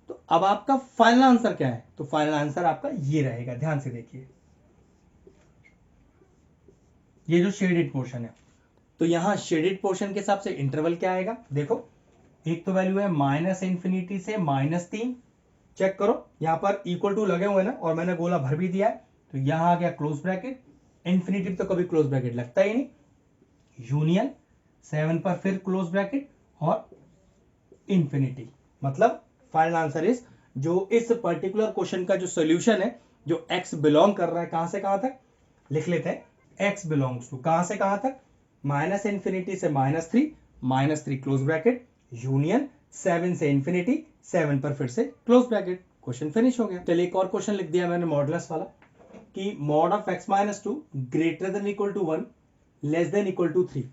तो अब आपका फाइनल आंसर क्या है, तो फाइनल आंसर आपका ये रहेगा। ध्यान से देखिए, ये जो शेडेड पोर्शन है, तो यहां शेडेड पोर्शन के हिसाब से इंटरवल क्या आएगा, देखो एक तो वैल्यू है -∞ से -3। चेक करो यहां पर इक्वल टू लगे हुए ना, और मैंने गोला भर भी दिया है, तो यहां आ गया क्लोज ब्रैकेट। इन्फिनिटी तो कभी क्लोज ब्रैकेट लगता ही नहीं, यूनियन 7 पर फिर क्लोज ब्रैकेट और इंफिनिटी। मतलब फाइनल आंसर इज, जो इस पर्टिकुलर क्वेश्चन का जो सोल्यूशन है, जो x बिलोंग कर रहा है कहां से कहां तक, लिख लेते हैं। x बिलोंग्स टू कहां से कहां तक, -∞ से -3 क्लोज ब्रैकेट, यूनियन 7 से इंफिनिटी, 7 पर फिर से क्लोज ब्रैकेट। क्वेश्चन फिनिश हो गया। चलिए एक और क्वेश्चन लिख दिया मैंने मॉडुलस वाला, कि mod of x-2 greater than equal to 1 less than equal to 3।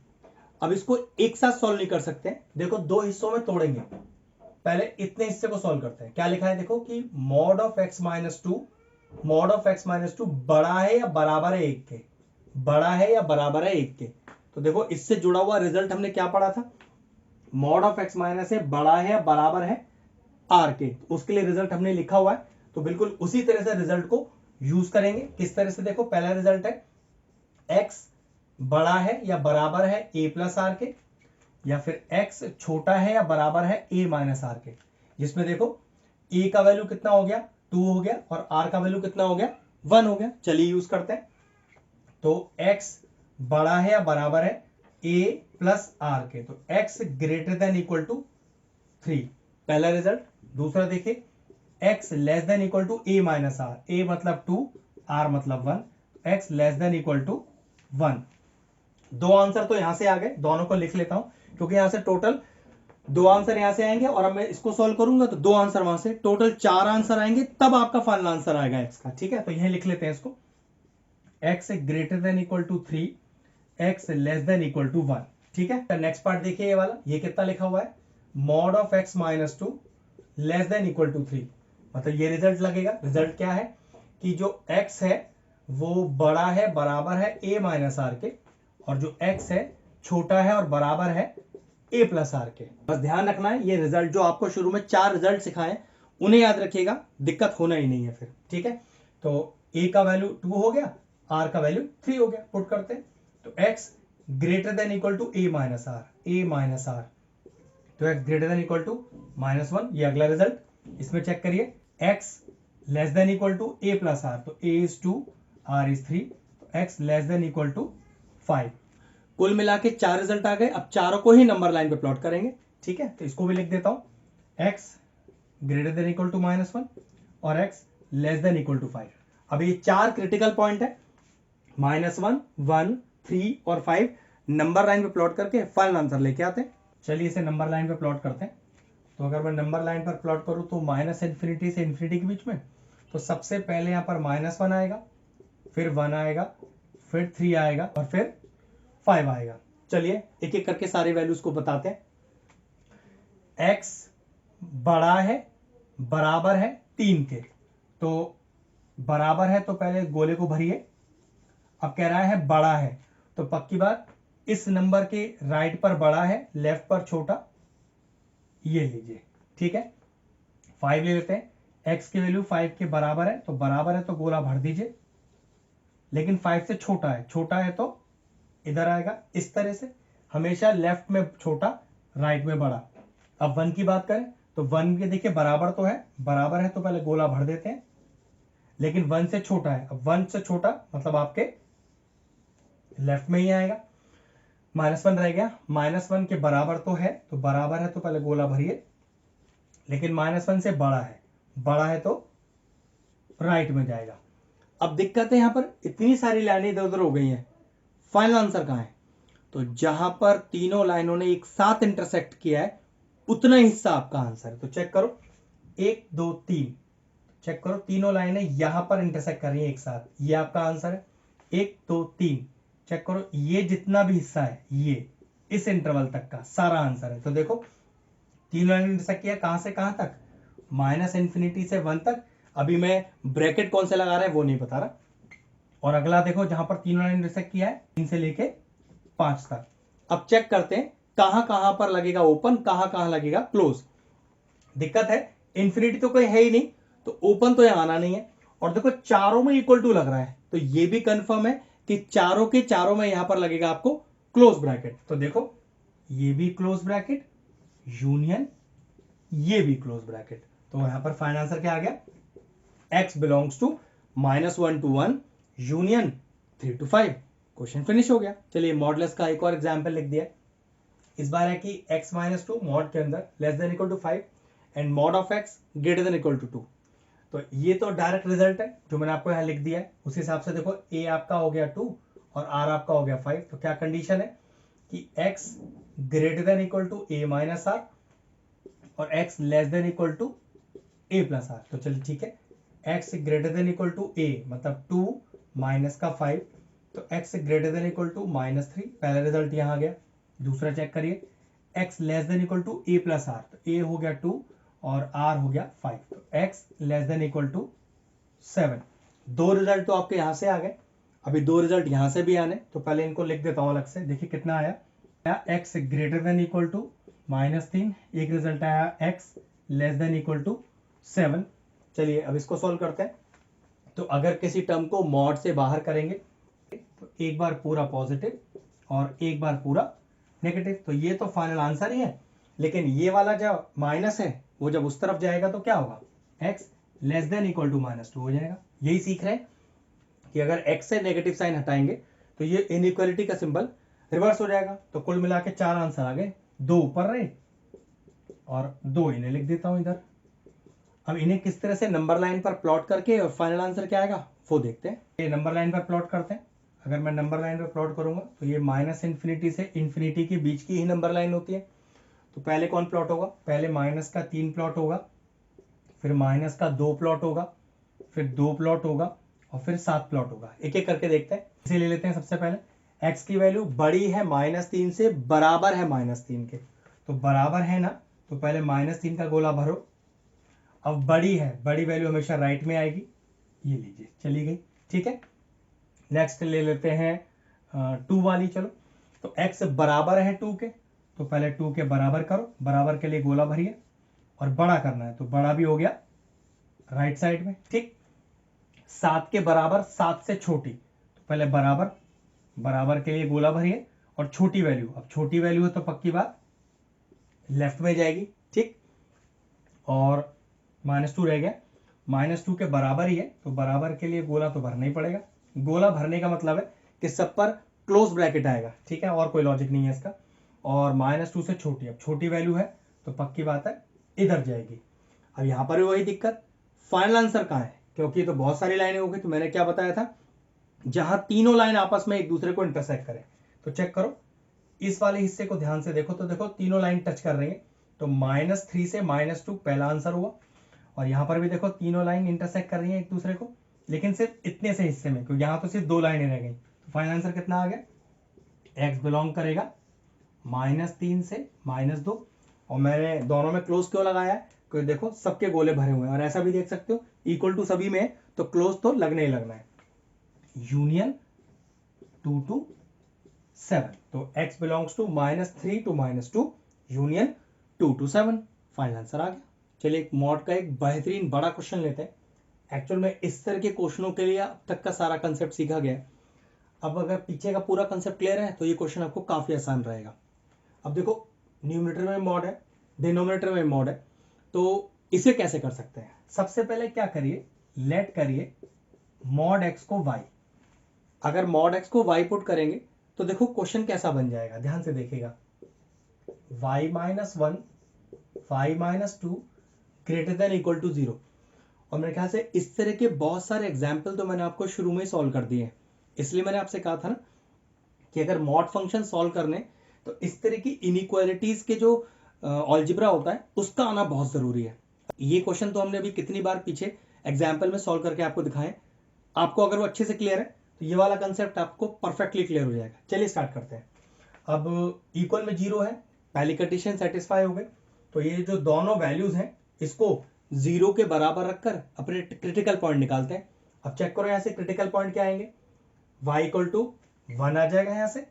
अब इसको एक साथ सॉल्व नहीं कर सकते, देखो दो हिस्सों में तोड़ेंगे। पहले इतने हिस्से को सॉल्व करते हैं। क्या लिखा है देखो, कि मॉड ऑफ x-2 बड़ा है या बराबर है 1 के, बड़ा है या बराबर है 1 के। तो देखो इससे जुड़ा हुआ रिजल्ट हमने क्या पढ़ा था, मॉड ऑफ x माइनस है बड़ा है या बराबर है r के, उसके लिए रिजल्ट हमने लिखा हुआ है। तो बिल्कुल उसी तरह से रिजल्ट को यूज करेंगे। किस तरह से, देखो पहला रिजल्ट है x बड़ा है या बराबर है a प्लस आर के, या फिर x छोटा है या बराबर है a माइनस आर के, जिसमें देखो a का वैल्यू कितना हो गया 2 हो गया और r का वैल्यू कितना हो गया 1 हो गया। चलिए यूज करते हैं। तो x बड़ा है या बराबर है a प्लस आर के, तो x greater than equal to 3, पहला रिजल्ट। दूसरा देखिए, x less than equal to a minus r, a मतलब 2, r मतलब 1, x less than equal to 1। दो आंसर तो यहां से आ गए, दोनों को लिख लेता हूं, क्योंकि यहां से टोटल दो आंसर यहां से आएंगे और अब मैं इसको सॉल्व करूंगा तो दो आंसर वहां से, टोटल 4 आंसर आएंगे, तब आपका फाइनल आंसर आएगा x का। ठीक है, तो यहीं लिख लेते हैं इसको, x greater than equal to 3, x less than equal to 1। ठीक है, नेक्स्ट पार्ट देखिए, ये वाला, ये कितना लिखा हुआ है, mod of x-2 less than equal to 3। मतलब ये रिजल्ट लगेगा। रिजल्ट क्या है, कि जो x है वो बड़ा है बराबर है a माइनस आर के, और जो x है छोटा है और बराबर है a प्लस आर के। बस ध्यान रखना है, ये रिजल्ट जो आपको शुरू में 4 रिजल्ट सिखाए उन्हें याद रखिएगा, दिक्कत होना ही नहीं है फिर। ठीक है, तो a का वैल्यू 2 हो गया, r का वैल्यू 3 हो गया। पुट करते हैं, तो x greater than equal to a minus are, तो x greater than equal to -1, ये अगला रिजल्ट। इसमें चेक करिए, x less than equal to a plus R, तो a इज 2, r इज 3, तो x less than equal to 5। कुल मिला के 4 रिजल्ट आ गए। अब चारों को ही नंबर लाइन पे प्लॉट करेंगे। ठीक है, तो इसको भी लिख देता हूं, x greater than equal to -1 और x less than equal to 5। अब ये 4 क्रिटिकल पॉइंट है, -1, 1, 3 और 5, नंबर लाइन पे प्लॉट करके फाइनल आंसर लेके आते हैं। चलिए इसे नंबर लाइन पे प्लॉट करते हैं। तो अगर मैं नंबर लाइन पर प्लॉट करूं तो -∞ से इन्फिनिटी के बीच में, तो सबसे पहले यहां पर -1 आएगा, फिर 1 आएगा, फिर 3 आएगा और फिर 5 आएगा। चलिए एक एक करके सारे वैल्यूज को बताते हैं। x बड़ा है बराबर है 3 के, तो बराबर है तो पहले गोले को भरिए। अब कह रहा है बड़ा है, तो पक्की बात इस नंबर के राइट पर बड़ा है, लेफ्ट पर छोटा, ये लीजिए। ठीक है, 5 ले लेते हैं। x की वैल्यू 5 के बराबर है, तो बराबर है तो गोला भर दीजिए, लेकिन 5 से छोटा है तो इधर आएगा। इस तरह से हमेशा लेफ्ट में छोटा, राइट में बड़ा। अब 1 की बात करें तो 1 के देखिए बराबर तो है, बराबर है तो पहले गोला भर देते हैं, लेकिन 1 से छोटा है। अब 1 से छोटा मतलब आपके लेफ्ट में ही आएगा। -1 रह गया, -1 के बराबर तो है, तो बराबर है तो पहले गोला भरिए, लेकिन -1 से बड़ा है तो राइट में जाएगा। अब दिक्कत है यहां पर इतनी सारी लाइनें इधर उधर हो गई हैं, फाइनल आंसर कहां है? तो जहां पर तीनों लाइनों ने एक साथ इंटरसेक्ट किया है उतना हिस्सा आपका आंसर है। तो चेक करो 1 2 3, चेक करो तीनों लाइनें यहां पर इंटरसेक्ट कर रही हैं एक साथ, ये आपका आंसर है। 1 2 3, चेक करो ये जितना भी हिस्सा है ये इस इंटरवल तक का सारा आंसर है। तो देखो तीनों लाइनें इंटरसेक्ट किया कहां से कहां तक, -∞ से 1 तक। अभी मैं ब्रैकेट कौन से लगा रहा है वो नहीं बता रहा। और अगला देखो जहां पर तीनों लाइन इंटरसेक्ट किया है 3 से लेके 5 तक। अब चेक करते हैं कहां कहां पर लगेगा ओपन, कहां कहां लगेगा क्लोज। दिक्कत है इंफिनिटी तो कोई है ही नहीं, तो ओपन तो यहां आना नहीं है। और देखो चारों में इक्वल टू लग रहा है, तो ये भी कंफर्म है कि चारों के चारों में यहां पर लगेगा आपको क्लोज ब्रैकेट। तो देखो ये भी क्लोज ब्रैकेट यूनियन ये भी क्लोज ब्रैकेट। तो यहां पर फाइनल आंसर क्या आ गया, x belongs to -1 to 1 union 3 to 5। Question finish हो गया। चलिए मॉडुलस का एक और एग्जांपल लिख दिया। इस बार है कि x - 2 मॉड के अंदर less than equal to 5 and mod of x greater than equal to 2। तो ये तो डायरेक्ट रिजल्ट है जो मैंने आपको यहाँ लिख दिया है। उस हिसाब से देखो a आपका हो गया 2 और r आपका हो गया 5। तो क्या कंडीशन है कि x greater than equal to a minus r और x less than equal to a plus r। तो चलिए ठीक है, x greater than equal to a मतलब 2 माइनस का 5, तो x greater than equal to -3। पहला रिजल्ट यहां आ गया। दूसरा चेक करिए x less than equal to a plus r, तो a हो गया 2 और r हो गया 5, तो x less than equal to 7। दो रिजल्ट तो आपके यहां से आ गए, अभी दो रिजल्ट यहां से भी आने, तो पहले इनको लिख देता हूं अलग से। देखिए कितना आया, x greater than equal to -3, एक रिजल्ट आया x less than equal to 7। चलिए अब इसको सॉल्व करते हैं। तो अगर किसी टर्म को मॉड से बाहर करेंगे तो एक बार पूरा पॉजिटिव और एक बार पूरा नेगेटिव, तो ये तो फाइनल आंसर ही है। लेकिन ये वाला जो माइनस है वो जब उस तरफ जाएगा तो क्या होगा, x less than equal to -2 हो जाएगा। यही सीख रहे हैं कि अगर x से नेगेटिव साइन हटाएंगे तो ये इनइक्वालिटी का सिंबल रिवर्स हो जाएगा। तो कुल मिला के 4 आंसर आ गए, 2 ऊपर रहे और 2 इन्हें लिख देता हूं इधर। अब इन्हें किस तरह से नंबर लाइन पर प्लॉट करके और फाइनल आंसर क्या आएगा वो देखते हैं। ये नंबर लाइन पर प्लॉट करते हैं। अगर मैं नंबर लाइन पर प्लॉट करूंगा तो ये -∞ से इन्फिनिटी के बीच की ही नंबर लाइन होती है। तो पहले कौन प्लॉट होगा, पहले माइनस का 3 प्लॉट होगा, फिर माइनस का 2 प्लॉट होगा, फिर 2 प्लॉट होगा और फिर 7 प्लॉट होगा। एक एक करके देखते हैं। इसे ले लेते हैं सबसे पहले। x की वैल्यू बड़ी है -3 से, बराबर है -3 के, तो बराबर है ना, तो पहले -3 का गोला भरो। अब बड़ी है, बड़ी वैल्यू हमेशा राइट में आएगी, ये लीजिए चली गई। ठीक है, नेक्स्ट ले लेते हैं 2 वाली। चलो तो x बराबर है 2 के, तो पहले 2 के बराबर करो, बराबर के लिए गोला भरिए और बड़ा करना है, तो बड़ा भी हो गया राइट साइड में। ठीक, 7 के बराबर 7 से छोटी, तो पहले बराबर, बराबर के लिए गोला भरिए और छोटी वैल्यू, अब छोटी वैल्यू है तो पक्की बात लेफ्ट में जाएगी। ठीक, और -2 रह गया, -2 के बराबर ही है तो बराबर के लिए गोला तो भरना ही पड़ेगा। गोला भरने का मतलब है कि सब पर क्लोज ब्रैकेट आएगा। ठीक है, और कोई लॉजिक नहीं है इसका। और -2 से छोटी, अब छोटी वैल्यू है तो पक्की बात है इधर जाएगी। अब यहां पर भी वही दिक्कत, फाइनल आंसर कहां है, क्योंकि तो बहुत सारी लाइनें हो गई। तो मैंने क्या बताया था, जहां तीनों लाइन आपस में एक दूसरे को इंटरसेक्ट करें। तो चेक करो इस वाले हिस्से को ध्यान से देखो, तो देखो तीनों लाइन टच कर रही है, तो -3 से -2 पहला आंसर हुआ। और यहां पर भी देखो तीनों लाइन इंटरसेक्ट कर रही है एक दूसरे को, लेकिन सिर्फ इतने से हिस्से में, क्योंकि यहां तो सिर्फ 2 लाइनें रह गई। तो फाइनल आंसर कितना आ गया, x बिलोंग करेगा -3 से -2। और मैंने दोनों में क्लोज क्यों लगाया है, क्योंकि देखो सबके गोले भरे हुए हैं। और ऐसा भी देख सकते हो इक्वल टू सभी में, तो क्लोज तो लगने ही लगना है। यूनियन 2 to 7, तो x belongs to -3 to -2 union 2 to 7। Final answer आ गया। चलिए एक मॉड का एक बेहतरीन बड़ा क्वेश्चन लेते हैं। एक्चुअल में इस तरह के क्वेश्चनों के लिए अब तक का सारा कंसेप्ट सीखा गया है। अब अगर पीछे का पूरा कंसेप्ट क्लियर है तो ये क्वेश्चन आपको काफी आसान रहेगा। अब देखो न्यूमरेटर में मॉड है, डिनोमिनेटर में मॉड है, तो इसे कैसे कर सकते हैं। सबसे पहले क्या करिए, लेट करिए मॉड एक्स को वाई। अगर मॉड एक्स को वाई पुट करेंगे तो देखो क्वेश्चन कैसा बन जाएगा, ध्यान से देखिएगा। y minus one, y minus two greater than equal to zero. और मेरे ख्याल से इस तरह के बहुत सारे एग्जाम्पल तो मैंने आपको शुरू में ही सॉल्व कर दिए हैं। इसलिए मैंने आपसे कहा था ना कि अगर मॉड फंक्शन सॉल्व करने तो इस तरह की इनइक्वालिटीज के जो अलजेब्रा होता है उसका आना बहुत जरूरी है। ये क्वेश्चन तो हमने अभी कितनी बार पीछे एग्जाम्पल में सॉल्व करके आपको दिखाएं। आपको अगर वो अच्छे से क्लियर है तो ये वाला कंसेप्ट आपको परफेक्टली क्लियर हो जाएगा। चलिए स्टार्ट करते हैं। अब इक्वल में जीरो है, पहली कंडीशन सेटिस्फाई हो गई। तो ये जो दोनों वैल्यूज हैं इसको जीरो के बराबर रखकर अपने क्रिटिकल पॉइंट निकालते हैं। अब चेक करो यहां से क्रिटिकल पॉइंट क्या आएंगे, y इक्वल टू वन आ जाएगा यहां से,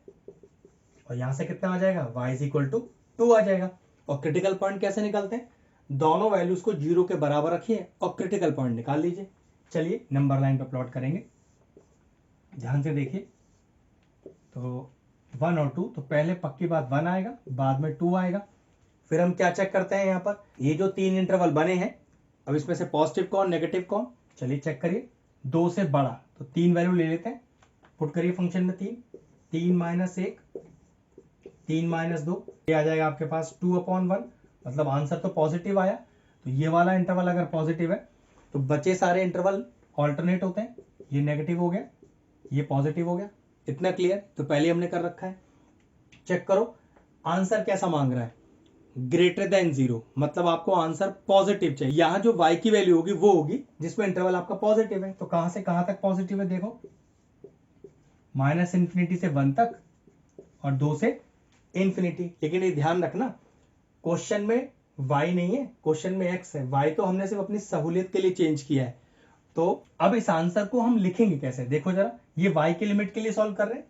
और यहां से कितना आ जाएगा, y is equal to two आ जाएगा। और क्रिटिकल पॉइंट कैसे निकालते हैं, दोनों वैल्यूज को जीरो के बराबर रखिए और क्रिटिकल पॉइंट निकाल लीजिए। चलिए नंबर लाइन पे प्लॉट करेंगे, ध्यान से देखिए। तो वन और टू, तो पहले पक्की बात वन आएगा, बाद में टू आएगा। फिर हम क्या चेक करते हैं, यहाँ पर ये जो तीन इंटरवल बने हैं, अब इसमें से पॉजिटिव कौन नेगेटिव कौन, चलिए चेक करिए। दो से बड़ा तो तीन वैल्यू ले लेते हैं, पुट करिए फंक्शन में तीन, तीन माइनस एक, तीन माइनस दो, ये आ जाएगा आपके पास टू अपॉन वन, मतलब आंसर तो पॉजिटिव आया। तो ये वाला इंटरवल अगर पॉजिटिव है तो बचे सारे इंटरवल ऑल्टरनेट होते हैं, ये नेगेटिव हो गया, ये पॉजिटिव हो गया। इतना क्लियर, तो पहले हमने कर रखा है। चेक करो आंसर कैसा मांग रहा है, ग्रेटर देन जीरो, मतलब आपको आंसर पॉजिटिव चाहिए। यहां जो y की वैल्यू होगी वो होगी जिसमें इंटरवल आपका पॉजिटिव है। तो कहां से कहां तक पॉजिटिव है, देखो माइनस इंफिनिटी से वन तक और दो से इंफिनिटी। लेकिन ये ध्यान रखना क्वेश्चन में y नहीं है, क्वेश्चन में x है। y तो हमने सिर्फ अपनी सहूलियत के लिए चेंज किया है। तो अब इस आंसर को हम लिखेंगे कैसे, देखो जरा, ये y की लिमिट के लिए सॉल्व कर रहे हैं,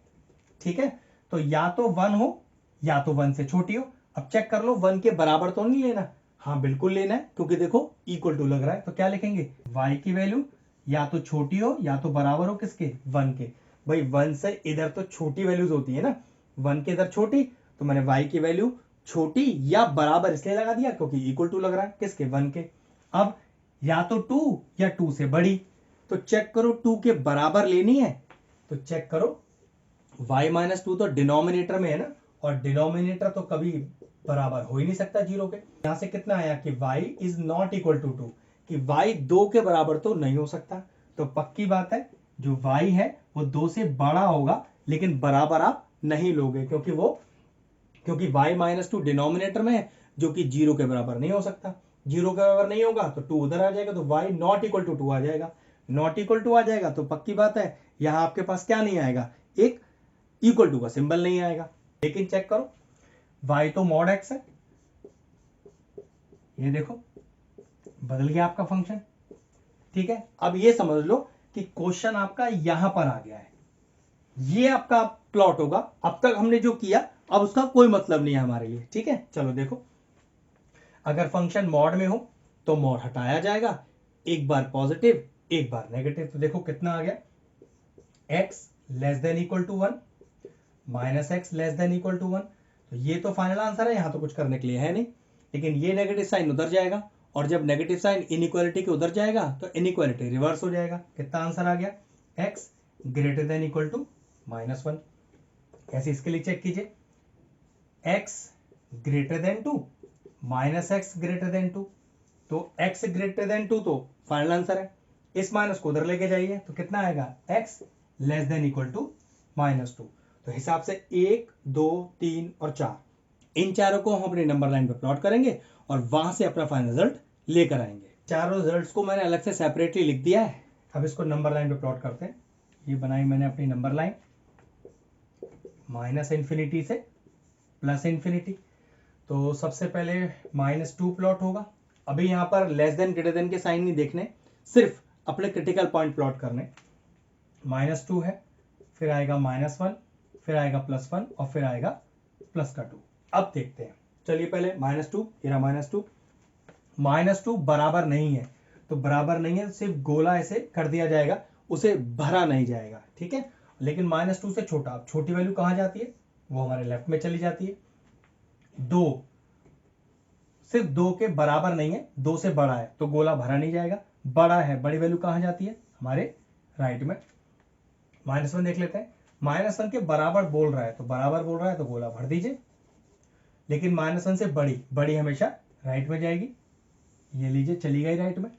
ठीक है। तो या तो वन हो या तो वन से छोटी हो। अब चेक कर लो वन के बराबर तो नहीं लेना, हाँ बिल्कुल लेना है, क्योंकि देखो इक्वल टू लग रहा है। तो क्या लिखेंगे, y की वैल्यू या तो छोटी हो या तो बराबर हो किसके, वन के। भाई वन से इधर तो छोटी वैल्यूज होती है ना, वन के इधर छोटी, तो मैंने y की वैल्यू छोटी या बराबर इसलिए लगा दिया क्योंकि इक्वल टू लग रहा है किसके, वन के। अब या तो टू या टू से बड़ी, तो चेक करो टू के बराबर लेनी है, तो चेक करो y माइनस टू तो डिनोमिनेटर में है ना, और डिनोमिनेटर तो कभी बराबर हो ही नहीं सकता जीरो के। यहां से कितना आया कि y is not equal to two, कि y दो के बराबर तो नहीं हो सकता। तो पक्की बात है जो y है वो दो से बड़ा होगा, लेकिन बराबर आप नहीं लोगे, क्योंकि y माइनस टू डिनोमिनेटर में है जो कि जीरो के बराबर नहीं हो सकता। जीरो के बराबर नहीं होगा तो टू उधर आ जाएगा, तो y not equal to two आ जाएगा। नॉट इक्वल टू आ जाएगा तो पक्की बात है यहां आपके पास क्या नहीं आएगा, एक इक्वल टू का सिंबल नहीं आएगा। लेकिन चेक करो y तो मॉड x है, ये देखो बदल गया आपका फंक्शन, ठीक है। अब ये समझ लो कि क्वेश्चन आपका यहां पर आ गया है, ये आपका प्लॉट होगा। अब तक हमने जो किया अब उसका कोई मतलब नहीं है हमारे लिए, ठीक है। चलो देखो, अगर फंक्शन मॉड में हो तो मॉड हटाया जाएगा, एक बार पॉजिटिव एक बार नेगेटिव। तो देखो कितना आ गया, x less than equal to one minus X less than equal to one. तो ये तो फाइनल आंसर है, यहां तो कुछ करने के लिए है नहीं। लेकिन ये नेगेटिव साइन उधर जाएगा, और जब नेगेटिव साइन इनइक्वालिटी के उधर जाएगा तो इनइक्वालिटी रिवर्स हो जाएगा। कितना आंसर आ गया, x greater than equal to minus one. कैसे, इसके लिए चेक कीजिए, x greater than to minus x greater than to, तो x ग्रेटर देन टू तो फाइनल आंसर है। इस माइनस को उधर लेके जाइए तो कितना आएगा, x less than equal to minus two. तो हिसाब से एक, दो, तीन और चार, इन चारों को हम अपनी नंबर लाइन पर प्लॉट करेंगे और वहां से अपना फाइनल रिजल्ट लेकर आएंगे। चारों रिजल्ट्स को मैंने अलग से सेपरेटली लिख दिया है। अब इसको नंबर लाइन पे प्लॉट करते हैं। ये बनाई मैंने अपनी नंबर लाइन, माइनस इंफिनिटी से प्लस इंफिनिटी। तो सबसे पहले माइनस टू प्लॉट होगा। अभी यहां पर लेस देन ग्रेटर देन के साइन नहीं देखने, सिर्फ अपने क्रिटिकल पॉइंट प्लॉट करने। माइनस टू है, फिर आएगा माइनस वन, फिर आएगा प्लस वन और फिर आएगा प्लस का टू। अब देखते हैं, चलिए पहले माइनस टू, ये रहा माइनस टू। माइनस टू बराबर नहीं है, तो बराबर नहीं है सिर्फ गोला ऐसे कर दिया जाएगा, उसे भरा नहीं जाएगा, ठीक है। लेकिन माइनस टू से छोटा, अब छोटी वैल्यू कहां जाती है, वो हमारे लेफ्ट में चली जाती है। दो, सिर्फ दो के बराबर नहीं है, दो से बड़ा है तो गोला भरा नहीं जाएगा, बड़ा है, बड़ी वैल्यू कहाँ जाती है, हमारे राइट में। -1 देख लेते हैं, -1 के बराबर बोल रहा है तो बराबर बोल रहा है तो गोला भर दीजिए, लेकिन -1 से बड़ी हमेशा राइट में जाएगी, ये लीजिए चली गई राइट में।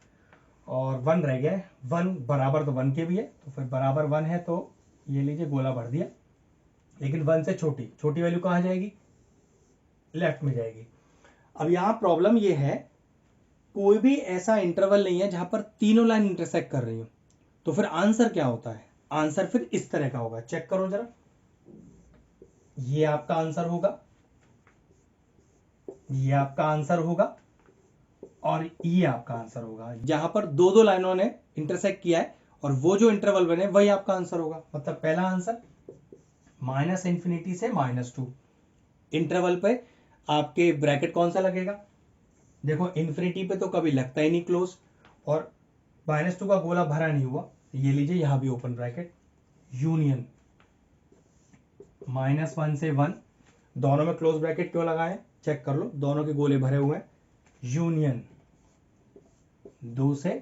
और 1 रह गया है, 1 बराबर तो 1 के भी है, तो फिर बराबर 1 है तो ये लीजिए गोला भर दिया, लेकिन 1 से छोटी वैल्यू कहाँ जाएगी, लेफ्ट में जाएगी। अब यहाँ प्रॉब्लम ये है, कोई भी ऐसा इंटरवल नहीं है जहां पर तीनों लाइन इंटरसेक्ट कर रही हो, तो फिर आंसर क्या होता है, आंसर फिर इस तरह का होगा, चेक करो जरा, ये आपका आंसर होगा, ये आपका आंसर होगा, और ये आपका आंसर होगा, जहां पर दो लाइनों ने इंटरसेक्ट किया है और वो जो इंटरवल बने वही आपका आंसर होगा। मतलब पहला आंसर -∞ से -2, इंटरवल पे आपके ब्रैकेट कौन सा लगेगा, देखो इन्फिनिटी पे तो कभी लगता ही नहीं क्लोज, और -2 का गोला भरा नहीं हुआ, ये लीजिए यहां भी ओपन ब्रैकेट, यूनियन -1 से 1, दोनों में क्लोज ब्रैकेट क्यों लगाए, चेक कर लो, दोनों के गोले भरे हुए हैं, यूनियन 2 से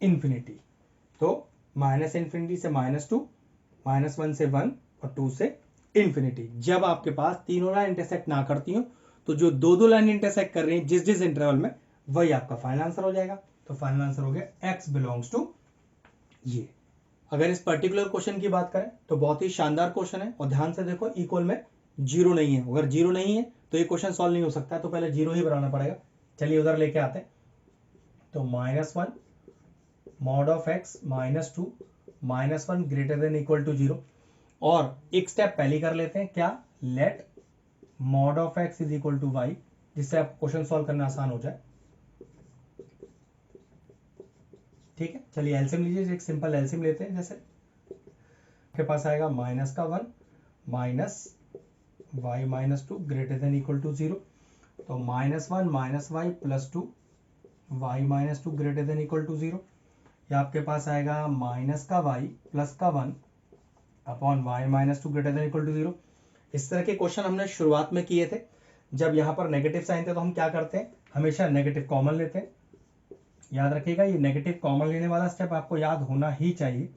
इन्फिनिटी, तो -∞ से -2, -1 से 1 और 2 से इन्फिनिटी। जब आपके पास तीनों लाइन इंटरसेक्ट ना करती हो, तो जो दो लाइन इंटरसेक्ट कर रही है जिस इंटरवल में, वही आपका फाइनल आंसर हो जाएगा। तो फाइनल आंसर हो गया x बिलोंग्स टू ये। अगर इस पर्टिकुलर क्वेश्चन की बात करें तो बहुत ही शानदार क्वेश्चन है, और ध्यान से देखो इक्वल में 0 नहीं है, अगर 0 नहीं है तो ये क्वेश्चन सॉल्व नहीं हो सकता, तो पहले 0 ही बनाना पड़ेगा। चलिए उधर लेके आते हैं, तो -1 mod of x -2 -1 greater than equal to 0, और एक स्टेप पहले कर लेते हैं, क्या, let mod of x is equal to y, जिससे आप क्वेश्चन सॉल्व करना आसान हो जाए। ठीक है, चलिए एलसीएम लीजिए, एक सिंपल एलसीएम लेते हैं, जैसे आपके पास आएगा -1 minus y -2 greater than equal to 0, तो -1 -y plus 2 y -2 greater than equal to 0, या आपके पास आएगा माइनस का y प्लस का 1 upon y -2 greater than equal to 0। इस तरह के क्वेश्चन हमने शुरुआत में किए थे, जब यहाँ पर नेगेटिव साइन थे तो हम क्या करते हैं, हमेशा नेगेटिव कॉमन लेते हैं, याद रखिएगा ये नेगेटिव कॉमन लेने वाला स्टेप आपको याद होना ही चाहिए।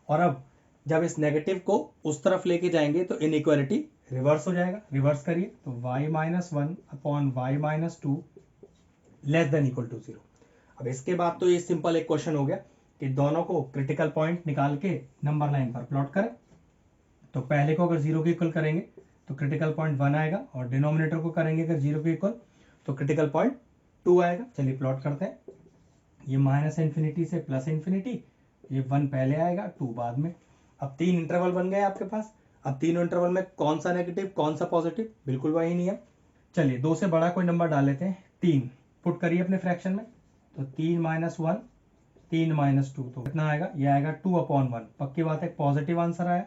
और अब जब इस नेगेटिव को उस तरफ लेके जाएंगे तो इनइक्वालिटी रिवर्स हो जाएगा, रिवर्स करिए, तो y -1 upon y -2 less than equal to 0। अब इसके बाद तो ये सिंपल एक क्वेश्चन हो गया कि दोनों को क्रिटिकल पॉइंट निकाल के नंबर लाइन पर प्लॉट करें। तो पहले को अगर 0 के इक्वल करेंगे तो क्रिटिकल पॉइंट 1 आएगा, और डिनोमिनेटर को करेंगे अगर 0 के इक्वल तो क्रिटिकल पॉइंट 2 आएगा। चलिए प्लॉट करते हैं, ये -∞ से +∞, ये 1 पहले आएगा, 2 बाद में। अब 3 इंटरवल बन गए आपके पास, अब तीनों इंटरवल में कौन सा नेगेटिव कौन सा पॉजिटिव, बिल्कुल वही नहीं है। चलिए 2 से बड़ा कोई नंबर डाल लेते हैं, 3 पुट करिए अपने फ्रैक्शन में, तो 3 - 1 3 - 2, तो कितना आएगा, ये आएगा 2/1। पक्की बात है, पॉजिटिव आंसर आया,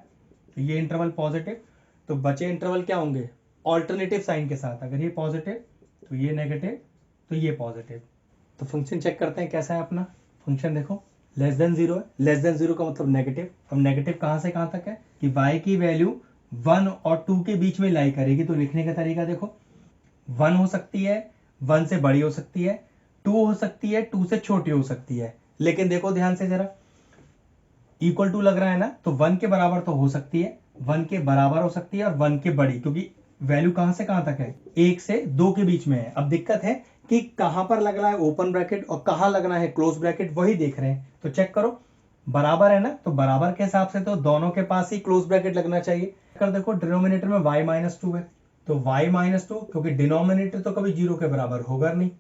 तो ये इंटरवल पॉजिटिव, तो बचे इंटरवल क्या होंगे, ऑल्टरनेटिव साइन के साथ, अगर ये पॉजिटिव तो ये नेगेटिव तो ये पॉजिटिव। तो फंक्शन चेक करते हैं कैसा है अपना फंक्शन, देखो लेस देन 0 है, लेस देन 0 का मतलब नेगेटिव। अब नेगेटिव कहां से कहां तक है कि y की वैल्यू 1 और 2 के बीच में लाई करेगी, तो लिखने का तरीका देखो, 1 हो सकती है, 1 से बड़ी हो सकती है, 2 हो सकती है, 2 से छोटी हो सकती है, लेकिन देखो ध्यान से जरा, इक्वल टू लग रहा है ना, तो 1 के बराबर तो हो सकती है, 1 के बराबर हो सकती है, और 1 के बड़ी, क्योंकि वैल्यू कहां से कहां तक है, 1 से 2 के बीच में है। अब दिक्कत है कि कहां पर लग रहा है ओपन ब्रैकेट और कहां लगना है क्लोज ब्रैकेट, वही देख रहे हैं। तो चेक करो, बराबर है ना, तो बराबर के हिसाब से तो दोनों के पास ही क्लोज ब्रैकेट लगना चाहिए। कर देखो डिनोमिनेटर में y -2 है, तो y -2, क्योंकि डिनोमिनेटर तो कभी 0 के बराबर होगा नहीं,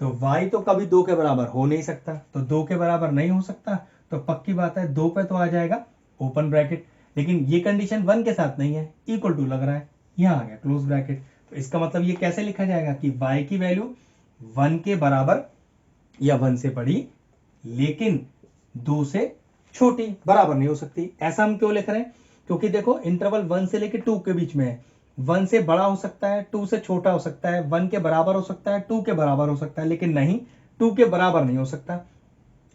तो y तो कभी 2 के बराबर हो नहीं सकता, तो 2 के बराबर नहीं हो सकता, तो पक्की बात है 2 पे तो आ जाएगा ओपन ब्रैकेट, लेकिन ये कंडीशन 1 के साथ नहीं है, इक्वल टू लग रहा है, यहां आ गया क्लोज ब्रैकेट। तो इसका मतलब ये कैसे लिखा जाएगा कि y की वैल्यू 1 के बराबर या 1 से बड़ी, लेकिन 2 से छोटी, बराबर नहीं हो सकती। ऐसा हम क्यों लिख रहे हैं, क्योंकि देखो इंटरवल 1 से लेकर 2 के बीच में है, 1 से बड़ा हो सकता है, 2 से छोटा हो सकता है, 1 के बराबर हो सकता है, 2 के बराबर हो सकता है, लेकिन नहीं 2 के बराबर नहीं हो सकता।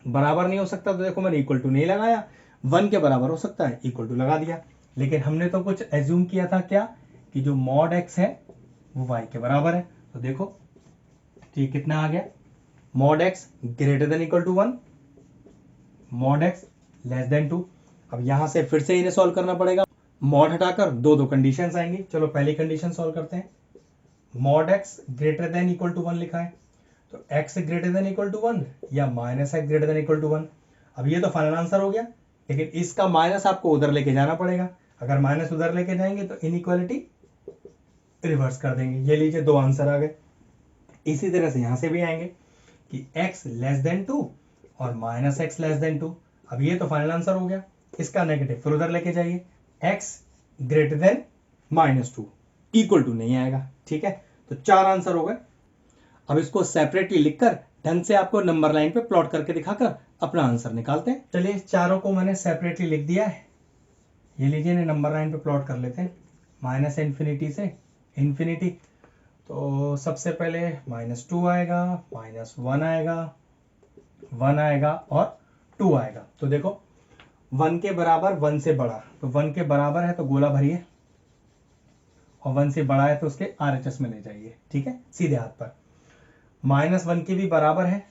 बराबर नहीं हो सकता तो देखो मैंने इक्वल टू नहीं लगाया, 1 के बराबर हो सकता है, इक्वल टू लगा दिया। लेकिन हमने तो कुछ एज्यूम किया था क्या, कि जो मॉड x है वो y के बराबर है। तो देखो ये कितना आ गया, mod X greater than equal to 1, mod X less than 2। अब यहां से फिर से इन्हें सॉल्व करना पड़ेगा, मॉड हटाकर दो दो कंडीशंस आएंगी। चलो पहली कंडीशन सॉल्व करते हैं। Mod X greater than equal to 1 लिखा है, तो x greater than equal to 1 या minus x greater than equal to 1। अब ये तो फाइनल आंसर हो गया, लेकिन इसका माइनस आपको उधर लेके जाना पड़ेगा। अगर माइनस उधर लेके जाएंगे तो इनइक्वालिटी रिवर्स कर देंगे। ये लीजिए दो आंसर आ गए। इसी तरह से यहां से भी आएंगे कि x लेस देन 2 और माइनस एक्स लेस देन 2। अब ये तो फाइनल आंसर हो गया, इसका नेगेटिव फिर उधर लेके जाइए, x greater than -2 equal to नहीं आएगा। ठीक है, तो 4 आंसर हो गए। अब इसको सेपरेटली लिखकर ढंग से आपको नंबर लाइन पे प्लॉट करके दिखाकर अपना आंसर निकालते हैं। चलिए चारों को मैंने सेपरेटली लिख दिया है। ये लीजिए नंबर लाइन पे प्लॉट कर लेते हैं, माइनस इन्फिनिटी से इन्फिनिटी। तो सबसे पहले -2 आएगा, -1 आएगा, 1 आएगा और 2 आएगा। तो देखो 1 के बराबर 1 से बड़ा, तो 1 के बराबर है तो गोला भरिए, और 1 से बड़ा है तो उसके RHS में ले जाइए। ठीक है, सीधे हाथ पर। -1 के भी बराबर है,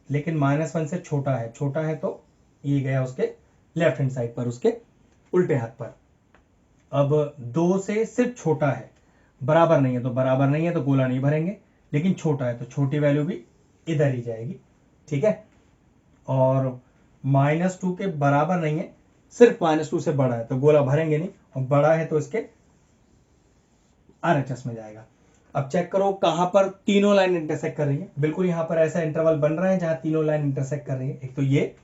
लेकिन -1 से छोटा है तो ये गया उसके लेफ्ट हैंड साइड पर, उसके उल्टे हाथ पर। अब 2 से सिर्फ छोटा है, बराबर नहीं है तो बराबर नहीं है तो गोला नहीं भरेंगे, लेकिन छोटा है तो छोटी वैल्यू भी इधर ही जाएगी। ठीक है, और -2 के बराबर नहीं है, सिर्फ -2 से बड़ा है तो गोला भरेंगे नहीं, और बड़ा है तो इसके RHS में जाएगा। अब चेक करो कहां पर तीनों लाइन इंटरसेक्ट कर रही है। बिल्कुल यहां पर ऐसा इंटरवल बन रहा है जहां तीनों लाइन इंटरसेक्ट कर रही है, एक तो ये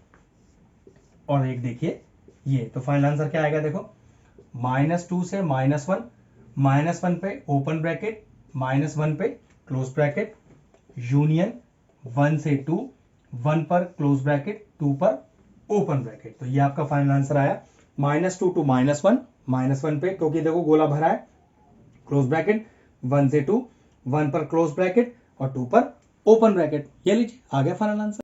और एक देखिए ये। तो फाइनल आंसर क्या आएगा, देखो -2 से -1, -1 पे ओपन ब्रैकेट, -1 पे क्लोज ब्रैकेट, यूनियन 1 से 2, 1 पर क्लोज ब्रैकेट, 2 पर ओपन ब्रैकेट। तो ये आपका फाइनल आंसर आया -2 टू -1, -1 पे क्योंकि देखो गोला भरा है, क्लोज ब्रैकेट 1 से 2, 1 पर क्लोज ब्रैकेट और 2 पर ओपन ब्रैकेट। ये लीजिए आ गया फाइनल आंसर।